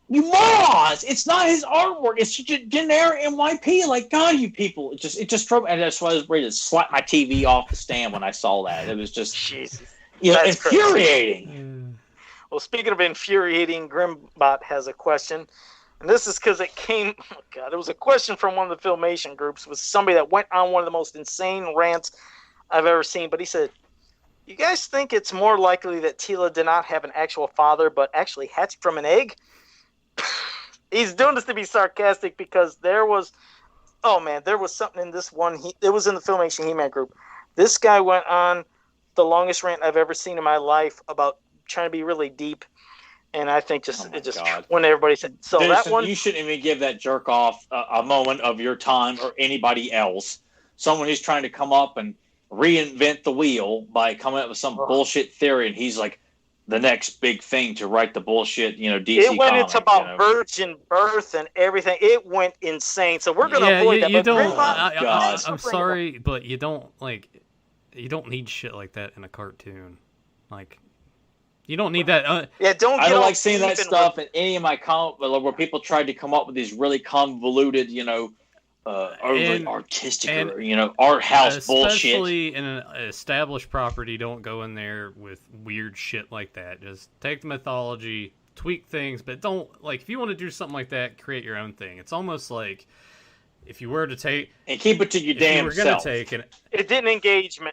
you morons! It's not his artwork. It's generic MYP. Like, God, you people. It just drove, and that's why I was ready to slap my TV off the stand when I saw that. It was just infuriating. Crazy. Well, speaking of infuriating, Grimbot has a question. And this is because it came, it was a question from one of the Filmation groups with somebody that went on one of the most insane rants I've ever seen. But he said, you guys think it's more likely that Teela did not have an actual father, but actually hatched from an egg? He's doing this to be sarcastic because there was something in this one. It was in the Filmation He-Man group. This guy went on the longest rant I've ever seen in my life about trying to be really deep. And I think when everybody said so, that one you shouldn't even give that jerk off a moment of your time or anybody else. Someone who's trying to come up and reinvent the wheel by coming up with some bullshit theory, and he's like the next big thing to write the bullshit, DC. It went comic, into about virgin birth and everything. It went insane. So we're going to avoid that. You but don't. God. I'm sorry, but you don't need shit like that in a cartoon. Like, you don't need that. I don't like seeing that stuff in any of my comic where people tried to come up with these really convoluted, overly artistic or art house bullshit. Especially in an established property, don't go in there with weird shit like that. Just take the mythology, tweak things, but don't, like, if you want to do something like that, create your own thing. It's almost like if you were to take and keep it to your damn self. It didn't engage me.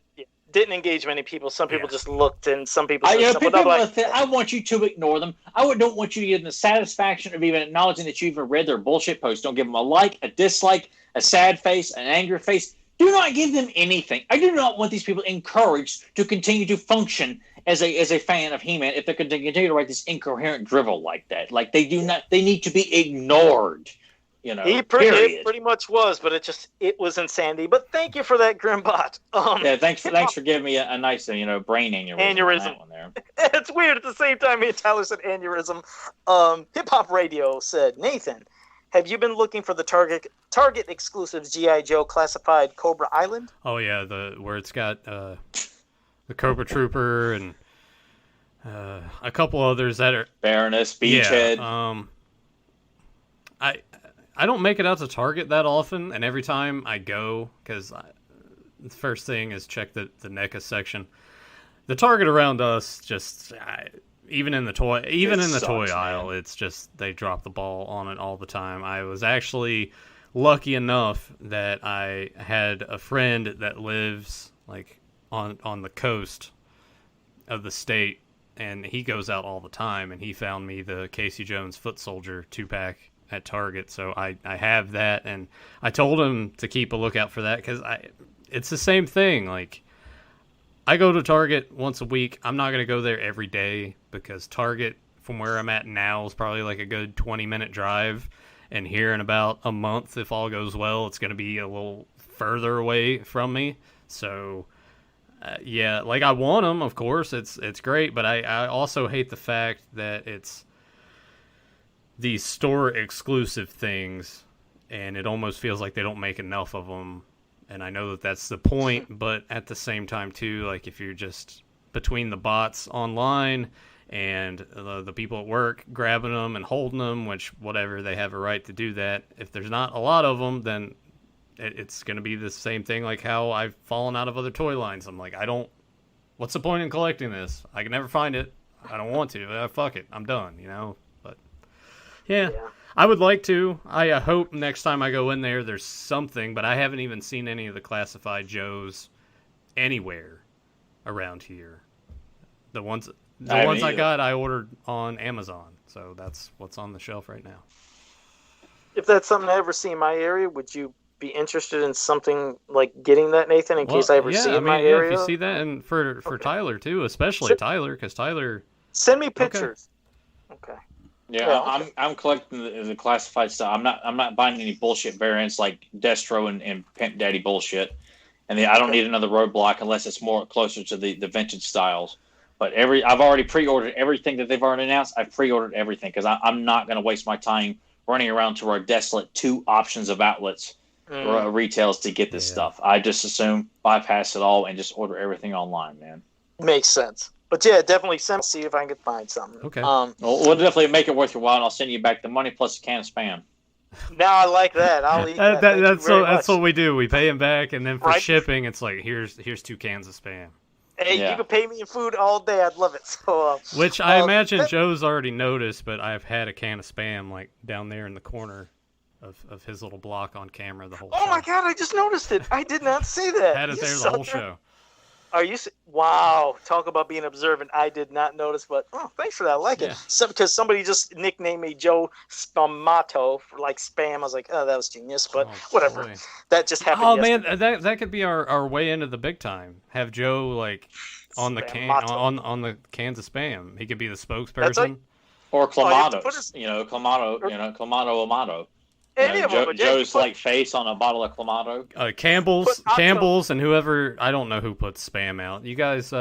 Didn't engage many people. Some people just looked, and some people. I want you to ignore them. don't want you to give them the satisfaction of even acknowledging that you even read their bullshit post. Don't give them a like, a dislike, a sad face, an angry face. Do not give them anything. I do not want these people encouraged to continue to function as a fan of He-Man if they're going to continue to write this incoherent drivel like that. Like, they do not. They need to be ignored. It pretty much was, but it was insanity. But thank you for that, Grimbot. Thanks for giving me a nice, brain aneurysm. On that one there. It's weird at the same time. Me and Tyler said aneurysm. Hip Hop Radio said, Nathan, have you been looking for the Target exclusive G.I. Joe classified Cobra Island? Oh yeah, where it's got the Cobra Trooper and a couple others that are Baroness, Beachhead. I don't make it out to Target that often, and every time I go, because the first thing is check the NECA section. The Target around us even in the toy aisle, it's just they drop the ball on it all the time. I was actually lucky enough that I had a friend that lives like on the coast of the state, and he goes out all the time, and he found me the Casey Jones Foot Soldier 2-pack at Target, so I have that, and I told him to keep a lookout for that, because it's the same thing. Like, I go to Target once a week. I'm not going to go there every day, because Target, from where I'm at now, is probably like a good 20-minute drive, and here in about a month, if all goes well, it's going to be a little further away from me. So like, I want them, of course, it's great, but I also hate the fact that it's these store exclusive things, and it almost feels like they don't make enough of them. And I know that that's the point, but at the same time too, like, if you're just between the bots online and the people at work grabbing them and holding them, which whatever, they have a right to do that. If there's not a lot of them, then it's going to be the same thing like how I've fallen out of other toy lines. I'm like, what's the point in collecting this? I can never find it. I don't want to. Fuck it. I'm done, But yeah, I would like to. I hope next time I go in there's something, but I haven't even seen any of the classified Joes anywhere around here. The ones I got, I ordered on Amazon, so that's what's on the shelf right now. If that's something I ever see in my area, would you be interested in something like getting that, Nathan, in case I ever see it in my area? If you see that, and for Tyler too, especially Tyler, because Tyler... Send me pictures. Okay. Yeah, I'm collecting the classified stuff. I'm not buying any bullshit variants like Destro and Pimp Daddy bullshit. And I don't need another Roadblock unless it's more closer to the vintage styles. But I've already pre-ordered everything that they've already announced. I've pre-ordered everything because I'm not going to waste my time running around to our desolate 2 options of outlets or retails to get this stuff. I just assume bypass it all and just order everything online, man. Makes sense. But yeah, definitely see if I can find something. Okay. We'll definitely make it worth your while, and I'll send you back the money plus a can of Spam. Now I like that. I'll eat that. That's what we do. We pay him back, and then for shipping, it's like here's 2 cans of Spam. Hey, you can pay me in food all day. I'd love it. So, which I imagine Joe's already noticed, but I've had a can of Spam like down there in the corner of his little block on camera the whole show. Oh my God! I just noticed it. I did not see that. Had it there the whole show. Are you? Wow! Talk about being observant. I did not notice, but thanks for that. I like it. So, because somebody just nicknamed me Joe Spamato for like spam. I was like, oh, that was genius. But whatever. Boy. That just happened. Oh yesterday. Man, that could be our way into the big time. Have Joe like on the on the cans of Spam. He could be the spokesperson. Or Clamato. His... Clamato. Clamato Amato. Joe's face on a bottle of Clamato. Campbell's, and whoever, I don't know who puts Spam out. You guys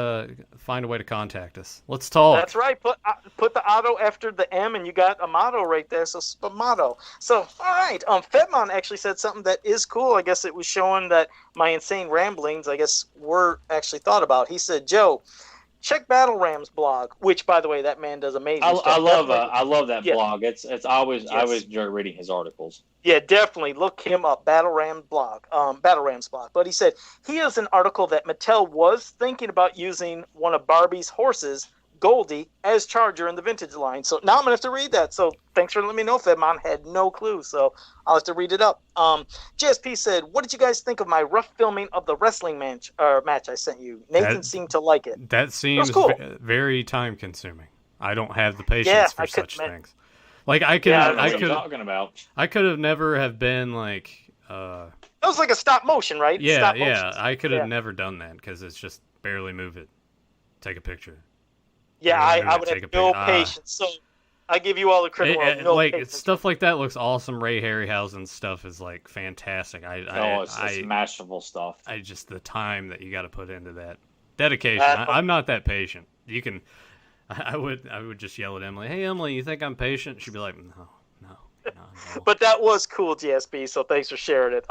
find a way to contact us. Let's talk. That's right. Put the auto after the M, and you got Amato right there. So Spamato. So all right. Fedmon actually said something that is cool. I guess it was showing that my insane ramblings, I guess, were actually thought about. He said, Joe, check Battle Ram's blog, which, by the way, that man does amazing stuff. I love that blog. I always enjoy reading his articles. Yeah, definitely look him up. Battle Ram's blog. But he said he has an article that Mattel was thinking about using one of Barbie's horses, Goldie, as Charger in the vintage line. So now I'm gonna have to read that. So thanks for letting me know, Fedmon. Had no clue, so I'll have to read it up. JSP said, "What did you guys think of my rough filming of the wrestling match I sent you?" Nathan seemed to like it. That seems cool. Very time consuming. I don't have the patience for such things. Like I could have never have been like. That was like a stop motion, right? Yeah, I could have never done that because it's just barely move it, take a picture. Yeah, I would have no patience. So I give you all the credit. Stuff like that looks awesome. Ray Harryhausen's stuff is like fantastic. It's masterful stuff. The time that you got to put into that dedication. I'm not that patient. You can. I would just yell at Emily. Hey Emily, you think I'm patient? She'd be like, no. But that was cool, GSP, so thanks for sharing it.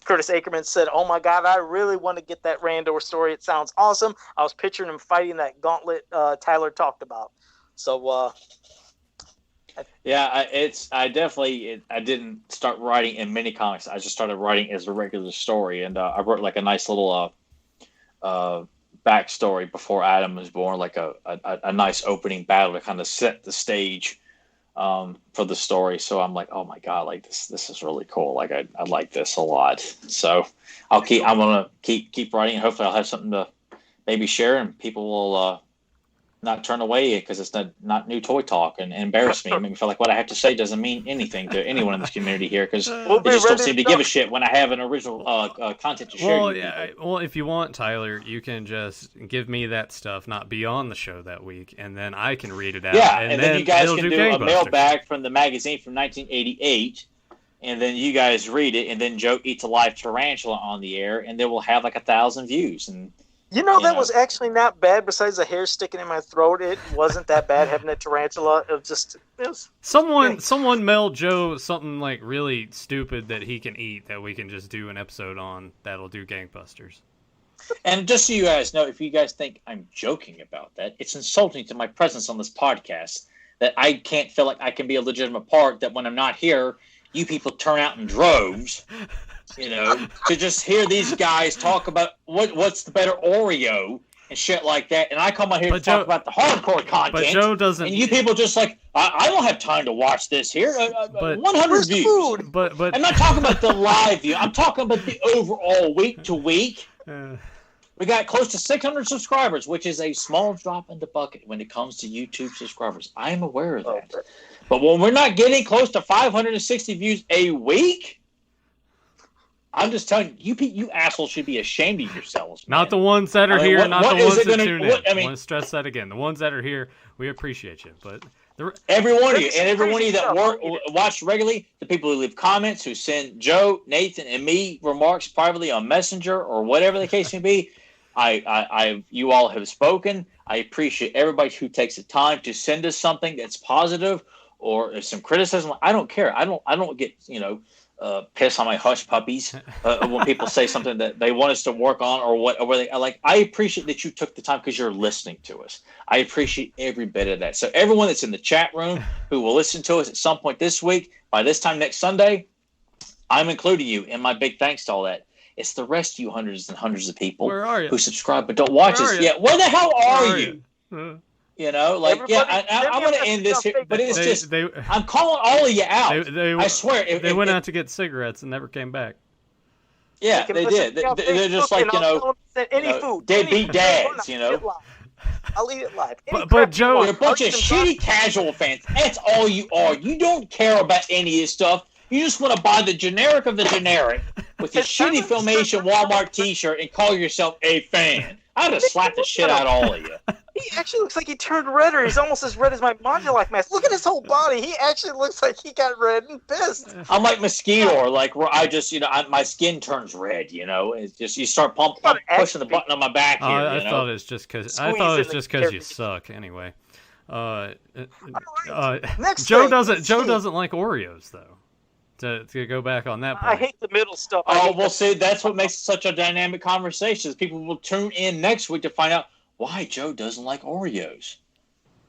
Curtis Ackerman said, "Oh my God, I really want to get that Randor story. It sounds awesome. I was picturing him fighting that gauntlet Tyler talked about." So, I didn't start writing in mini comics. I just started writing as a regular story, and I wrote like a nice little backstory before Adam was born, like a nice opening battle to kind of set the stage for the story. So I'm like, oh my God, like this is really cool. Like I like this a lot. So I'm gonna keep writing, and hopefully I'll have something to maybe share, and people will not turn away because it's not new toy talk and embarrass me. Make me feel like what I have to say doesn't mean anything to anyone in this community here, because they just don't seem to give a shit when I have an original content to share. Well, if you want, Tyler, you can just give me that stuff, not be on the show that week, and then I can read it out. Yeah, and then you guys can do a mailbag from the magazine from 1988, and then you guys read it, and then Joe eats a live tarantula on the air, and then we'll have like 1,000 views. And that was actually not bad. Besides the hair sticking in my throat, it wasn't that bad having a tarantula. It was someone mailed Joe something like really stupid that he can eat that we can just do an episode on. That'll do gangbusters. And just so you guys know, if you guys think I'm joking about that, it's insulting to my presence on this podcast that I can't feel like I can be a legitimate part, that when I'm not here, you people turn out in droves. To just hear these guys talk about what's the better Oreo and shit like that, and I come on here to talk about the hardcore content. But Joe doesn't. And you people just like, I don't have time to watch this here. 100 views. But I'm not talking about the live view. I'm talking about the overall week to week. We got close to 600 subscribers, which is a small drop in the bucket when it comes to YouTube subscribers. I am aware of that. But when we're not getting close to 560 views a week, I'm just telling you, you assholes should be ashamed of yourselves. Man. Not the ones that are here, not the ones that tune in. I want to stress that again. The ones that are here, we appreciate you. But every one of you, and every one of you that watch regularly, the people who leave comments, who send Joe, Nathan, and me remarks privately on Messenger or whatever the case may be, you all have spoken. I appreciate everybody who takes the time to send us something that's positive or some criticism. I don't care. I don't get piss on my hush puppies when people say something that they want us to work on or what, or where they like. I appreciate that you took the time because you're listening to us. I appreciate every bit of that. So everyone that's in the chat room who will listen to us at some point this week, by this time next Sunday, I'm including you in my big thanks to all that. It's the rest of you hundreds and hundreds of people who subscribe but don't watch us yet. Where the hell are you? I want to end this here, but it's I'm calling all of you out. I swear. They went out to get cigarettes and never came back. Yeah, they did. They're just like, food. deadbeat dads, I'll eat it live. But Joe, you're a bunch of shitty casual fans. That's all you are. You don't care about any of this stuff. You just want to buy the generic of the generic with your shitty Filmation Walmart t-shirt and call yourself a fan. I'd have slapped the shit out of all of you. He actually looks like he turned redder. He's almost as red as my Modulak mask. Look at his whole body. He actually looks like he got red and pissed. I'm like Mosquito, like where I just, my skin turns red. It's just you start pushing the button on my back here. I thought it was just because you suck. Anyway, Joe doesn't like Oreos though. To go back on that point. I hate the middle stuff. See, that's what makes it such a dynamic conversation. Is people will tune in next week to find out why Joe doesn't like Oreos.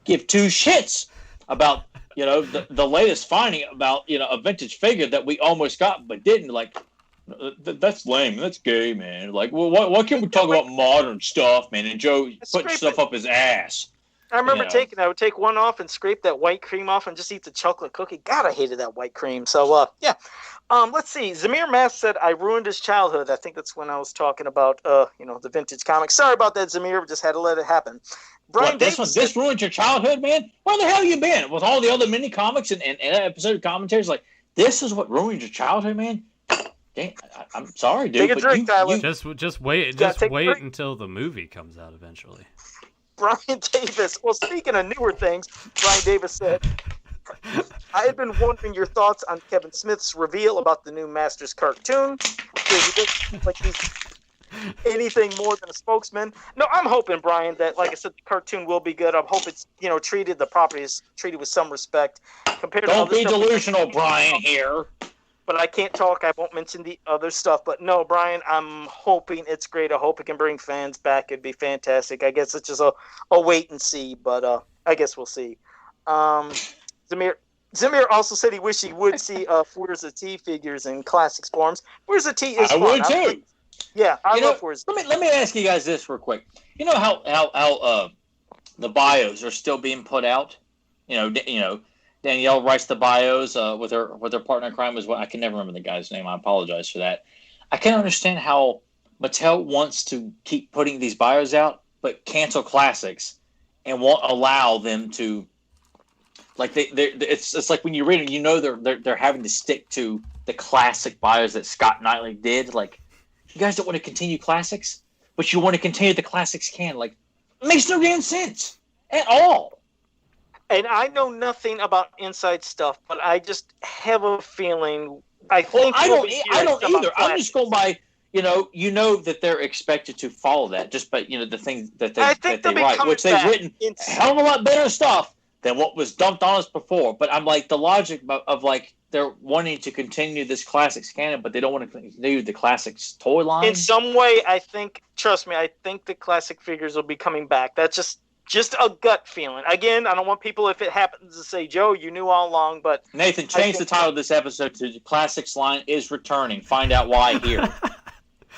Give two shits about, the latest finding about, a vintage figure that we almost got but didn't. Like, that's lame. That's gay, man. Like, well, why can't we talk about modern stuff, man? And Joe putting stuff up his ass. I remember I would take one off and scrape that white cream off and just eat the chocolate cookie. God, I hated that white cream. So, yeah. Let's see. Zamir Mass said, I ruined his childhood. I think that's when I was talking about, the vintage comics. Sorry about that, Zamir. Just had to let it happen. Brian this ruined your childhood, man? Where the hell you been? With all the other mini comics and episode commentaries, like, this is what ruined your childhood, man? Dang, I'm sorry, dude. Take a drink, Tyler. Just wait until the movie comes out eventually. Brian Davis. Well, speaking of newer things, Brian Davis said, I had been wondering your thoughts on Kevin Smith's reveal about the new Masters cartoon. He doesn't like he's anything more than a spokesman. No, I'm hoping, Brian, that, like I said, the cartoon will be good. I hope it's, the property is treated with some respect. Don't be delusional, Brian, here. But I can't talk. I won't mention the other stuff. But no, Brian, I'm hoping it's great. I hope it can bring fans back. It'd be fantastic. I guess it's just a wait and see. But I guess we'll see. Zamir also said he wished he would see Forza T figures in classics forms. Forza T is fun. I would too. Yeah, I love Forza. Let me ask you guys this real quick. You know how the bios are still being put out? Danielle writes the bios with her partner in crime. I can never remember the guy's name. I apologize for that. I can't understand how Mattel wants to keep putting these bios out, but cancel classics and won't allow them to. Like it's like when you read it, they're having to stick to the classic bios that Scott Knightley did. Like, you guys don't want to continue classics, but you want to continue the classics canon. Like, it makes no damn sense at all. And I know nothing about inside stuff, but I just have a feeling. I don't either. I'm just going by, that they're expected to follow that just by, the things that they write, which they've written a hell of a lot better stuff than what was dumped on us before. But I'm like, the logic of like, they're wanting to continue this classics canon, but they don't want to continue the classics toy line. In some way, trust me, I think the classic figures will be coming back. That's just a gut feeling. Again, I don't want people, if it happens, to say, Joe, you knew all along, but... Nathan, change the title of this episode to The Classics Line is Returning. Find out why here.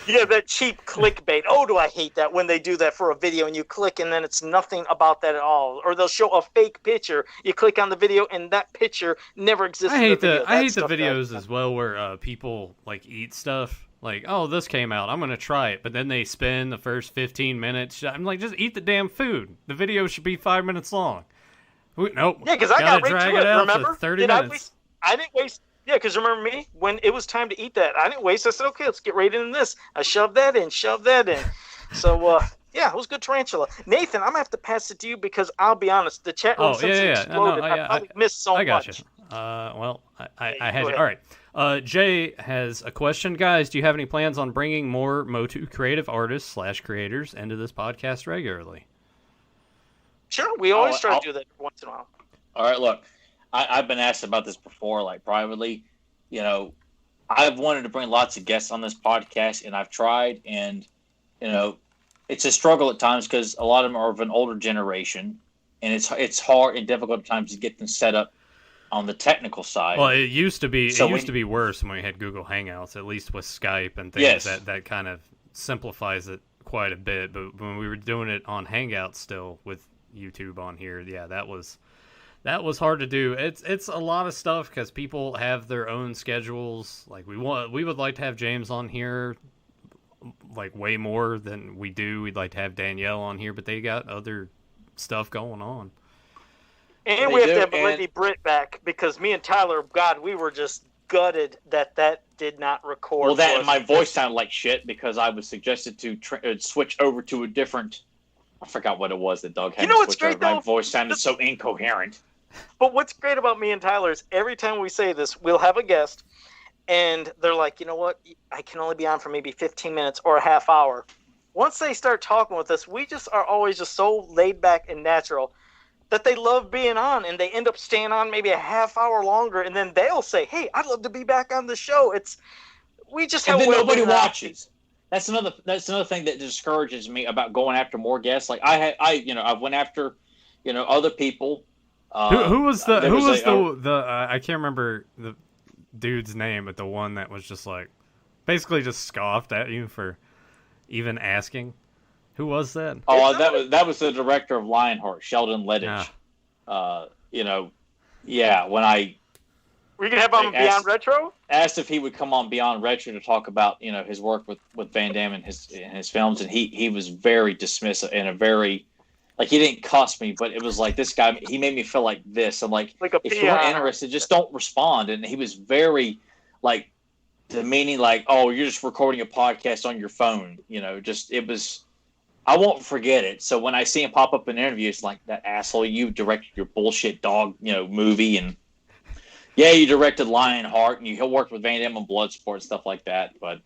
Yeah, that cheap clickbait. Oh, do I hate that when they do that for a video and you click and then it's nothing about that at all. Or they'll show a fake picture. You click on the video and that picture never exists. I hate the videos as well where people like eat stuff. Like, oh, this came out. I'm going to try it. But then they spend the first 15 minutes. I'm like, just eat the damn food. The video should be 5 minutes long. Nope. Yeah, because I got right to it, remember? 30 minutes. I didn't waste... Yeah, because remember me? When it was time to eat that, I didn't waste. I said, okay, let's get right into this. I shoved that in. So, yeah, it was good tarantula. Nathan, I'm going to have to pass it to you because I'll be honest, the chat room since it exploded, I probably missed so much. I got you. I had you. All right. Jay has a question. Guys, do you have any plans on bringing more Motu creative artists / creators into this podcast regularly? Sure, we always try to do that once in a while. All right, look. I've been asked about this before, like privately. I've wanted to bring lots of guests on this podcast, and I've tried, and it's a struggle at times because a lot of them are of an older generation, and it's hard and difficult at times to get them set up on the technical side. Well, it used to be worse when we had Google Hangouts, at least with Skype and things. Yes. That kind of simplifies it quite a bit. But when we were doing it on Hangouts still with YouTube on here, yeah, that was hard to do. It's a lot of stuff because people have their own schedules. Like we would like to have James on here, like way more than we do. We'd like to have Danielle on here, but they got other stuff going on. And we have to have Lady Britt back because me and Tyler, God, we were just gutted that did not record. Well, that for and us. my voice sounded like shit because I was suggested to switch over to a different. I forgot what it was that Doug had. You know me what's switch great, over. My though? voice sounded so incoherent. But what's great about me and Tyler is every time we say this, we'll have a guest, and they're like, you know what? I can only be on for maybe 15 minutes or a half hour. Once they start talking with us, we just are always just so laid back and natural that they love being on, and they end up staying on maybe a half hour longer, and then they'll say, "Hey, I'd love to be back on the show." We just have And then nobody well-being watches. That's another thing that discourages me about going after more guests. Like I went after, other people. Who was the I can't remember the dude's name, but the one that was just like basically just scoffed at you for even asking. Who was that? Oh, that was the director of Lionheart, Sheldon Lettich. Yeah. When I We can have him on Beyond Retro. asked if he would come on Beyond Retro to talk about his work with Van Damme and his films, and he was very dismissive and a very like he didn't cuss me, but it was like this guy he made me feel like this. I'm like if you're interested, just don't respond. And he was very like demeaning, like, oh, you're just recording a podcast on your phone. It was. I won't forget it. So when I see him pop up in interviews, like that asshole, you directed your bullshit dog, movie, and yeah, you directed Lionheart, and you worked with Van Damme on Bloodsport, stuff like that. But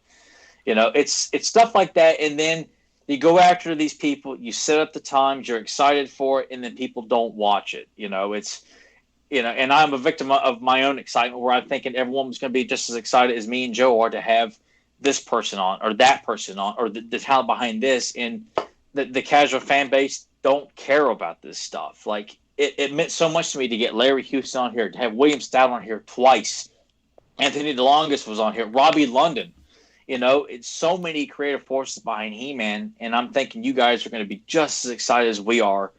it's stuff like that, and then you go after these people, you set up the times, you're excited for it, and then people don't watch it. And I'm a victim of my own excitement, where I'm thinking everyone was going to be just as excited as me and Joe are to have this person on, or that person on, or the talent behind this, and the casual fan base don't care about this stuff. Like it meant so much to me to get Larry Houston on here, to have William Stout on here twice. Anthony DeLongis was on here, Robbie London. It's so many creative forces behind He-Man, and I'm thinking you guys are going to be just as excited as we are.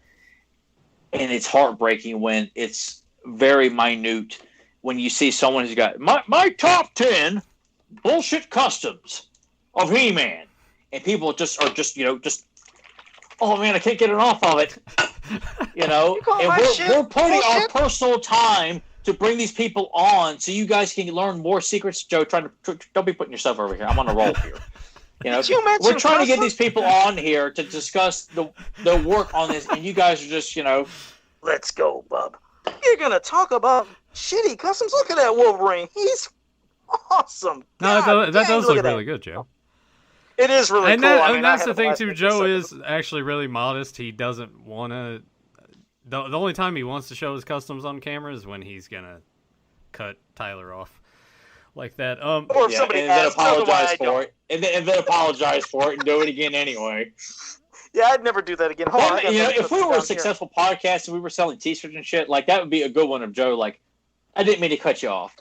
And it's heartbreaking when it's very minute, when you see someone who's got my top 10 bullshit customs of He-Man, and people just oh man, I can't get enough of it. And we're putting our personal time to bring these people on so you guys can learn more secrets. Joe, don't be putting yourself over here. I'm on a roll here. We're trying to get these people on here to discuss the work on this, and you guys are just, Let's go, bub. You're gonna talk about shitty customs. Look at that Wolverine. He's awesome. No, that does look really good, Joe. It is really cool. And that's the thing too. Joe is actually really modest. He doesn't want to. The only time he wants to show his customs on camera is when he's gonna cut Tyler off like that. Or if somebody and then asks, apologize for it, and then apologize for it, and do it again anyway. Yeah, I'd never do that again. Hold on, if we were a successful podcast and we were selling T-shirts and shit, like that would be a good one of Joe. Like, I didn't mean to cut you off,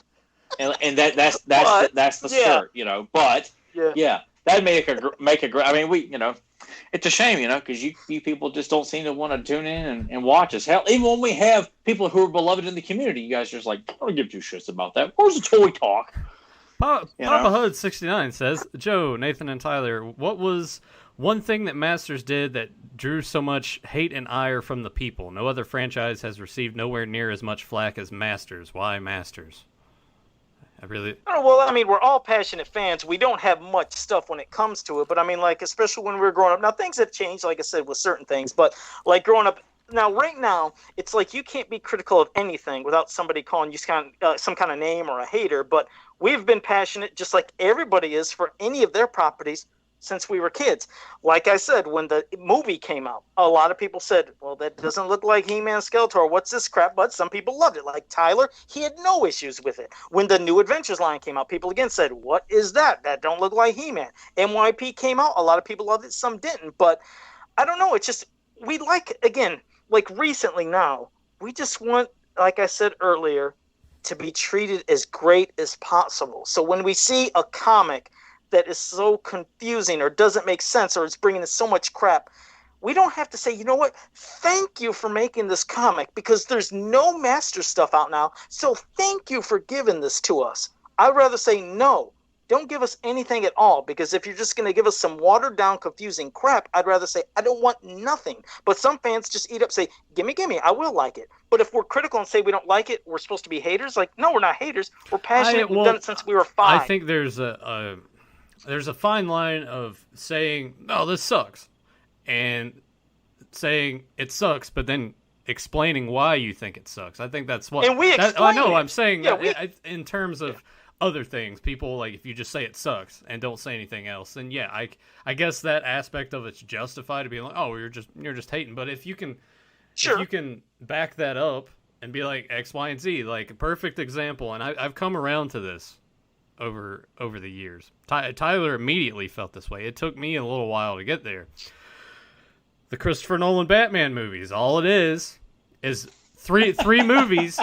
and that's the shirt, But yeah. That'd make a great. I mean, it's a shame, because you people just don't seem to want to tune in and watch us. Hell, even when we have people who are beloved in the community, you guys are just like, I don't give two shits about that. Where's the toy talk? Papa Hud69 says, Joe, Nathan, and Tyler, what was one thing that Masters did that drew so much hate and ire from the people? No other franchise has received nowhere near as much flack as Masters. Why Masters? Well, I mean, we're all passionate fans. We don't have much stuff when it comes to it, but I mean, like, especially when we were growing up. Now, things have changed, like I said, with certain things, but like growing up, right now, it's like you can't be critical of anything without somebody calling you some kind of name or a hater, but we've been passionate, just like everybody is, for any of their properties since we were kids. Like I said, when the movie came out, a lot of people said, well, that doesn't look like He-Man Skeletor. What's this crap? But some people loved it. Like Tyler, he had no issues with it. When the New Adventures line came out, people again said, what is that? That don't look like He-Man. MYP came out. A lot of people loved it. Some didn't. But I don't know. It's just, we like recently now, we just want, like I said earlier, to be treated as great as possible. So when we see a comic that is so confusing or doesn't make sense or it's bringing us so much crap, we don't have to say, you know what, thank you for making this comic, because there's no Master stuff out now, so thank you for giving this to us. I'd rather say, no, don't give us anything at all, because if you're just going to give us some watered down, confusing crap, I'd rather say I don't want nothing. But some fans just eat up, say, gimme, I will like it. But if we're critical and say we don't like it, we're supposed to be haters. Like, no, we're not haters. We're passionate. We've done it since we were 5. I think there's a fine line of saying, "No, this sucks," and saying it sucks, but then explaining why you think it sucks. I think that's what. And we explain I know. it. I'm saying Yeah, in terms of other things, people, like, if you just say it sucks and don't say anything else, then yeah, I guess that aspect of it's justified to be like, oh, you're just hating. But if you can, Sure. if you can back that up and be like X, Y, and Z, like a perfect example, and I've come around to this over the years. Tyler immediately felt this way. It took me a little while to get there. The Christopher Nolan Batman movies, all it is three movies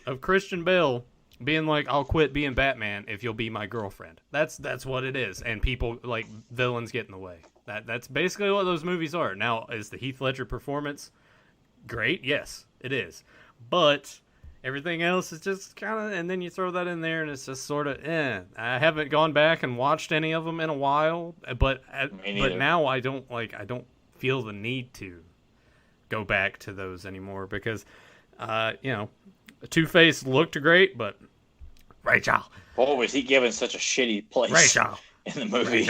of Christian Bale being like, I'll quit being Batman if you'll be my girlfriend. That's what it is. And people, like, villains get in the way. That's basically what those movies are. Now, is the Heath Ledger performance great? Yes, it is. But everything else is just kind of, and then you throw that in there and it's just sort of, I haven't gone back and watched any of them in a while, but now I don't feel the need to go back to those anymore because, Two-Face looked great, but Rachel. Boy, was he given such a shitty place Rachel. in the movie.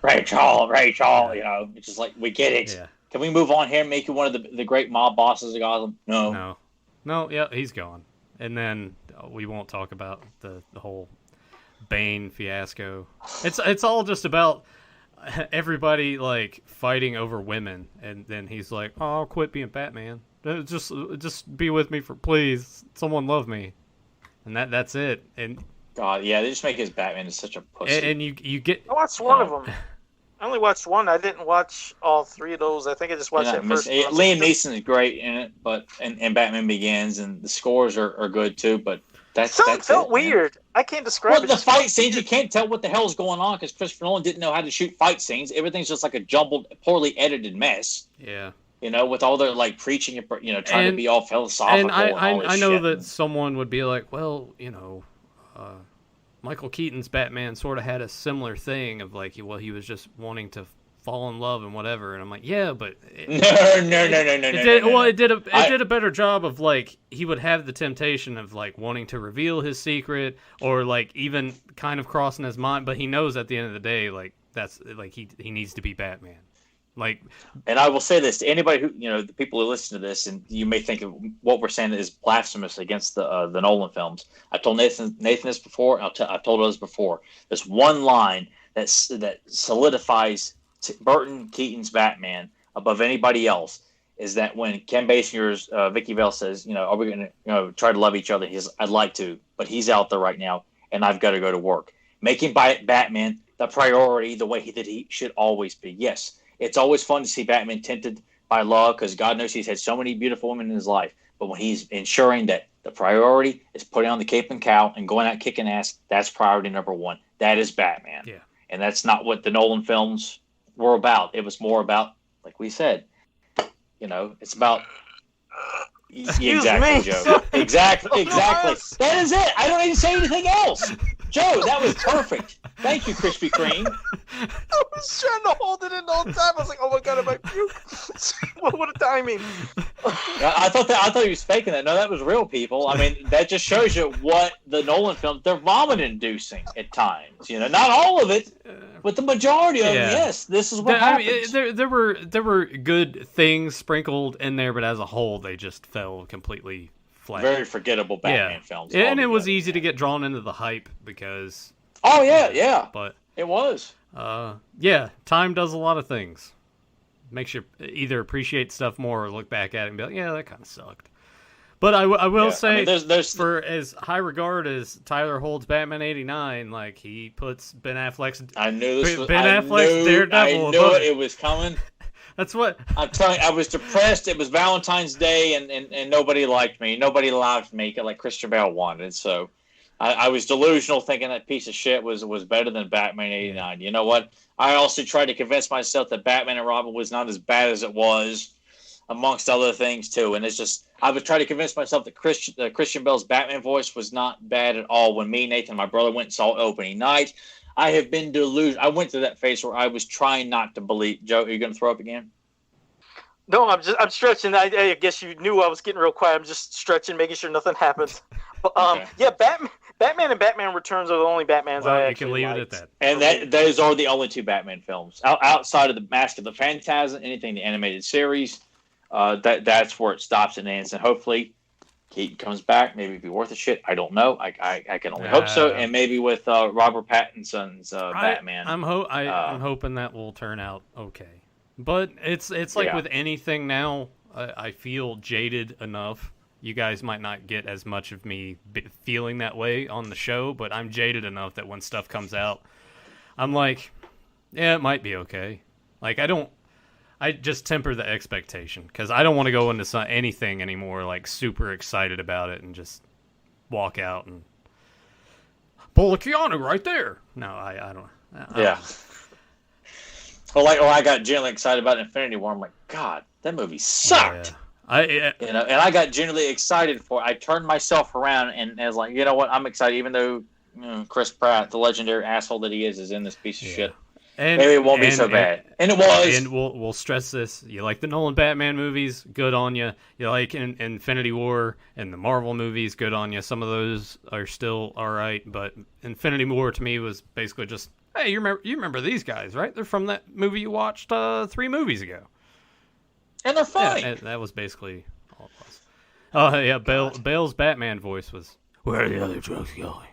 Rachel. Rachel, it's just like, we get it. Yeah. Can we move on here and make you one of the great mob bosses of Gotham? No. No, yeah, he's gone. And then we won't talk about the whole Bane fiasco. It's all just about everybody, like, fighting over women, and then he's like, "Oh, I'll quit being Batman. Just be with me please. Someone love me." And that's it. And God, yeah, they just make his Batman such a pussy. And you get. I watched one of them. I only watched one. I didn't watch all 3 of those. I think I just watched that first one. Liam Neeson is great in it, but and Batman Begins, and the scores are good too. But that's felt weird. I can't describe it. The fight scenes, you can't tell what the hell's going on because Christopher Nolan didn't know how to shoot fight scenes. Everything's just like a jumbled, poorly edited mess. Yeah. With all their, like, preaching, trying to be all philosophical. And I know shit. that someone would be like, well, Michael Keaton's Batman sort of had a similar thing of, like, well, he was just wanting to fall in love and whatever. And I'm like, yeah, but it did a better job of, like, he would have the temptation of, like, wanting to reveal his secret or, like, even kind of crossing his mind, but he knows at the end of the day, like, that's, like, he needs to be Batman. Like, and I will say this to anybody who, the people who listen to this, and you may think of what we're saying is blasphemous against the Nolan films. I told Nathan this before. I've told others before. There's one line that solidifies Burton Keaton's Batman above anybody else, is that when Ken Basinger's Vicky Vale says, are we going to try to love each other? He says, I'd like to, but he's out there right now, and I've got to go to work. Making Batman the priority, the way that he should always be. Yes. It's always fun to see Batman tinted by love because God knows he's had so many beautiful women in his life. But when he's ensuring that the priority is putting on the cape and cowl and going out kicking ass, that's priority number 1. That is Batman. Yeah. And that's not what the Nolan films were about. It was more about, like we said, it's about... Exactly, Joe. Exactly. That is it. I don't need to say anything else. Joe, that was perfect. Thank you, Krispy Kreme. I was trying to hold it in the whole time. I was like, "Oh my god, am I puke?" What a timing! I thought he was faking that. No, that was real, people. I mean, that just shows you what the Nolan films, they're vomit-inducing at times. Not all of it, but the majority of them. Yes, this is what happens. I mean, there were good things sprinkled in there, but as a whole, they just fell completely flat. Very forgettable Batman films. And it was easy to get drawn into the hype because... Oh, yeah. But it was. Time does a lot of things. Makes you either appreciate stuff more or look back at it and be like, yeah, that kind of sucked. But I will say, there's for as high regard as Tyler holds Batman 89, like, he puts Ben Affleck's... I knew this was... Affleck's Daredevil. I knew it was coming. That's what... I'm telling you, I was depressed. It was Valentine's Day, and nobody liked me. Nobody loved me like Christian Bale wanted, so... I was delusional thinking that piece of shit was better than Batman 89. You know what? I also tried to convince myself that Batman and Robin was not as bad as it was. amongst other things too. And it's just I was trying to convince myself that Christian Bale's Batman voice was not bad at all. When me, Nathan, and my brother went and saw opening night, I have been deluded. I went through that phase where I was trying not to believe. Joe, are you going to throw up again? No, I'm stretching. I guess you knew I was getting real quiet. I'm just stretching, making sure nothing happens. But, Okay. yeah, Batman and Batman Returns are the only Batmans I you actually can leave liked. it at that. And those are the only two Batman films outside of the Mask of the Phantasm. Anything the animated series, that's where it stops and ends. And hopefully, Keaton comes back. Maybe it'd be worth a shit. I don't know. I can only hope so. And maybe with Robert Pattinson's Batman. I'm hoping that will turn out okay. But it's like with anything now, I feel jaded enough. You guys might not get as much of me feeling that way on the show, but I'm jaded enough that when stuff comes out, I'm like, yeah, it might be okay. Like, I just temper the expectation, because I don't want to go into anything anymore, like, super excited about it and just walk out and pull a Keanu right there. No, I don't. Yeah. Well, I got genuinely excited about Infinity War. I'm like, God, that movie sucked. Yeah. And I got genuinely excited for it. I turned myself around and I was like, you know what? I'm excited, even though Chris Pratt, the legendary asshole that he is in this piece of shit. And, maybe it won't be so bad. And it was. And we'll stress this. You like the Nolan Batman movies? Good on you. You like Infinity War and the Marvel movies? Good on you. Some of those are still all right, but Infinity War to me was basically just, hey, you remember these guys, right? They're from that movie you watched 3 movies ago. And they're funny. Yeah, that was basically all it was. Oh, yeah, Bale's Batman voice was, where are the other drugs going?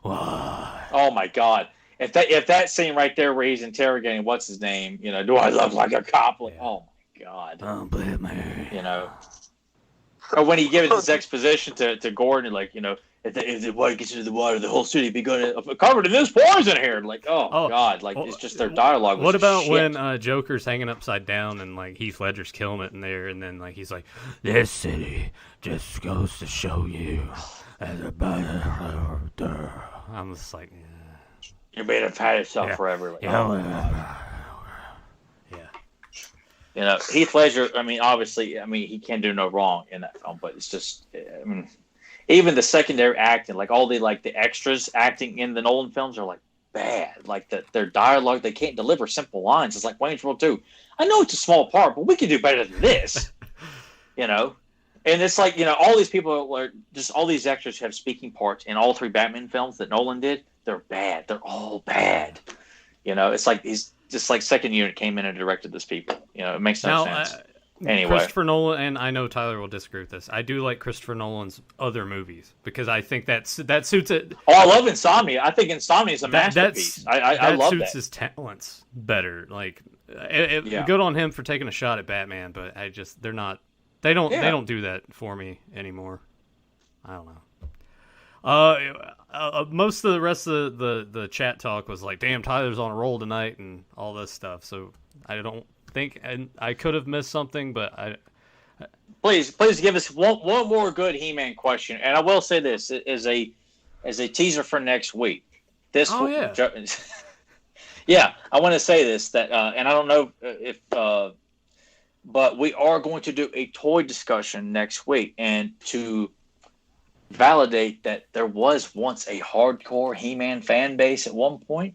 Why? Oh, my God. If that scene right there where he's interrogating, what's his name? Do I look like a cop? Like, oh, my God. Oh, Batman. Or when he gives his exposition to Gordon, like, if the water gets into the water, the whole city be covered in this poison here. Like, oh God, like it's just their dialogue. What about when Joker's hanging upside down and like Heath Ledger's killing it in there, and then like he's like, "This city just goes to show you." I'm just like, you may have had yourself forever. Like, Heath Ledger. I mean, obviously, he can do no wrong in that film, but it's just, even the secondary acting, like all the extras acting in the Nolan films are like bad. Like their dialogue, they can't deliver simple lines. It's like Wayne's World 2. I know it's a small part, but we can do better than this. And it's like, all these people are just, all these extras have speaking parts in all 3 Batman films that Nolan did. They're bad. They're all bad. It's like he's just like second unit came in and directed this people. It makes no sense. Anyway, Christopher Nolan, and I know Tyler will disagree with this. I do like Christopher Nolan's other movies because I think that suits it. Oh, I love Insomnia. I think Insomnia is a masterpiece. I love suits that. his talents better. Like, good on him for taking a shot at Batman, but they're not. They don't do that for me anymore. I don't know. Most of the rest of the chat talk was like, "Damn, Tyler's on a roll tonight," and all this stuff. So I don't think, and I could have missed something, but Please give us one more good He-Man question, and I will say this as a teaser for next week. Yeah, I want to say this that, and I don't know if, but we are going to do a toy discussion next week, and to validate that there was once a hardcore He-Man fan base at one point.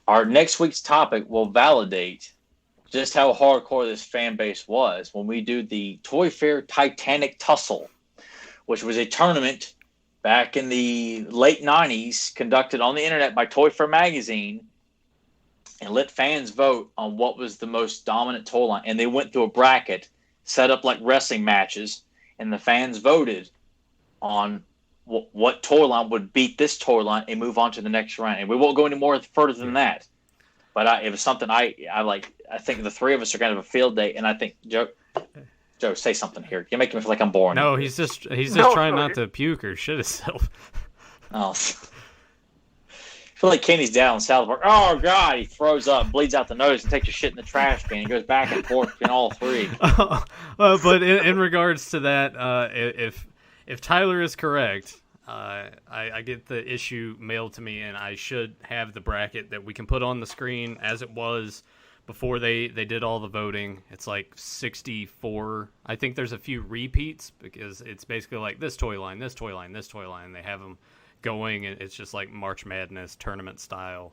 Our next week's topic will validate just how hardcore this fan base was when we do the Toy Fair Titanic Tussle, which was a tournament back in the late 90s conducted on the internet by Toy Fair magazine and let fans vote on what was the most dominant toy line. And they went through a bracket set up like wrestling matches, and the fans voted on what toy line would beat this toy line and move on to the next round. And we won't go any more further than that. But it was something I like. I think the 3 of us are going to have a field day, and I think Joe, say something here. You're making me feel like I'm boring. No, he's just trying not to puke or shit himself. Oh, I feel like Kenny's down in South Park. Oh God, he throws up, bleeds out the nose, and takes a shit in the trash can. He goes back and forth between all 3. But in regards to that, if Tyler is correct, I get the issue mailed to me, and I should have the bracket that we can put on the screen as it was before they did all the voting. It's like 64. I think there's a few repeats because it's basically like this toy line, this toy line, this toy line. They have them going, and it's just like March Madness tournament style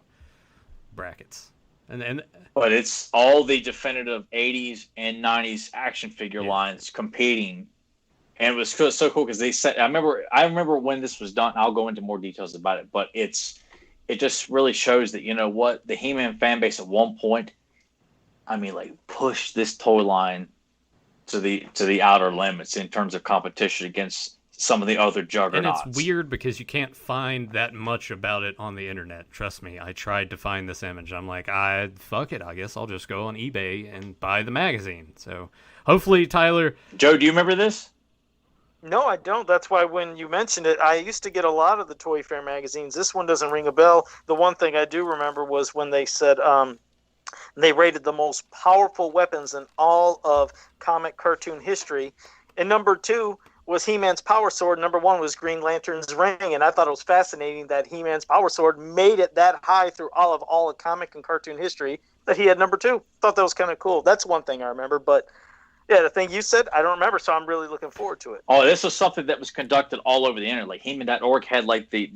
brackets. But it's all the definitive 80s and 90s action figure lines competing. And it was so cool because they said, I remember when this was done. I'll go into more details about it, but it just really shows that, you know what, the He-Man fan base at one point, I mean, like, pushed this toy line to the outer limits in terms of competition against some of the other juggernauts. And it's weird because you can't find that much about it on the internet. Trust me, I tried to find this image. I'm like, fuck it. I guess I'll just go on eBay and buy the magazine. So hopefully, Tyler. Joe, do you remember this? No, I don't. That's why when you mentioned it, I used to get a lot of the Toy Fair magazines. This one doesn't ring a bell. The one thing I do remember was when they said they rated the most powerful weapons in all of comic cartoon history. And number 2 was He-Man's Power Sword. Number 1 was Green Lantern's Ring. And I thought it was fascinating that He-Man's Power Sword made it that high through all of comic and cartoon history that he had number 2. Thought that was kind of cool. That's one thing I remember. But yeah, the thing you said, I don't remember, so I'm really looking forward to it. Oh, this was something that was conducted all over the internet. Like He-Man.org had like the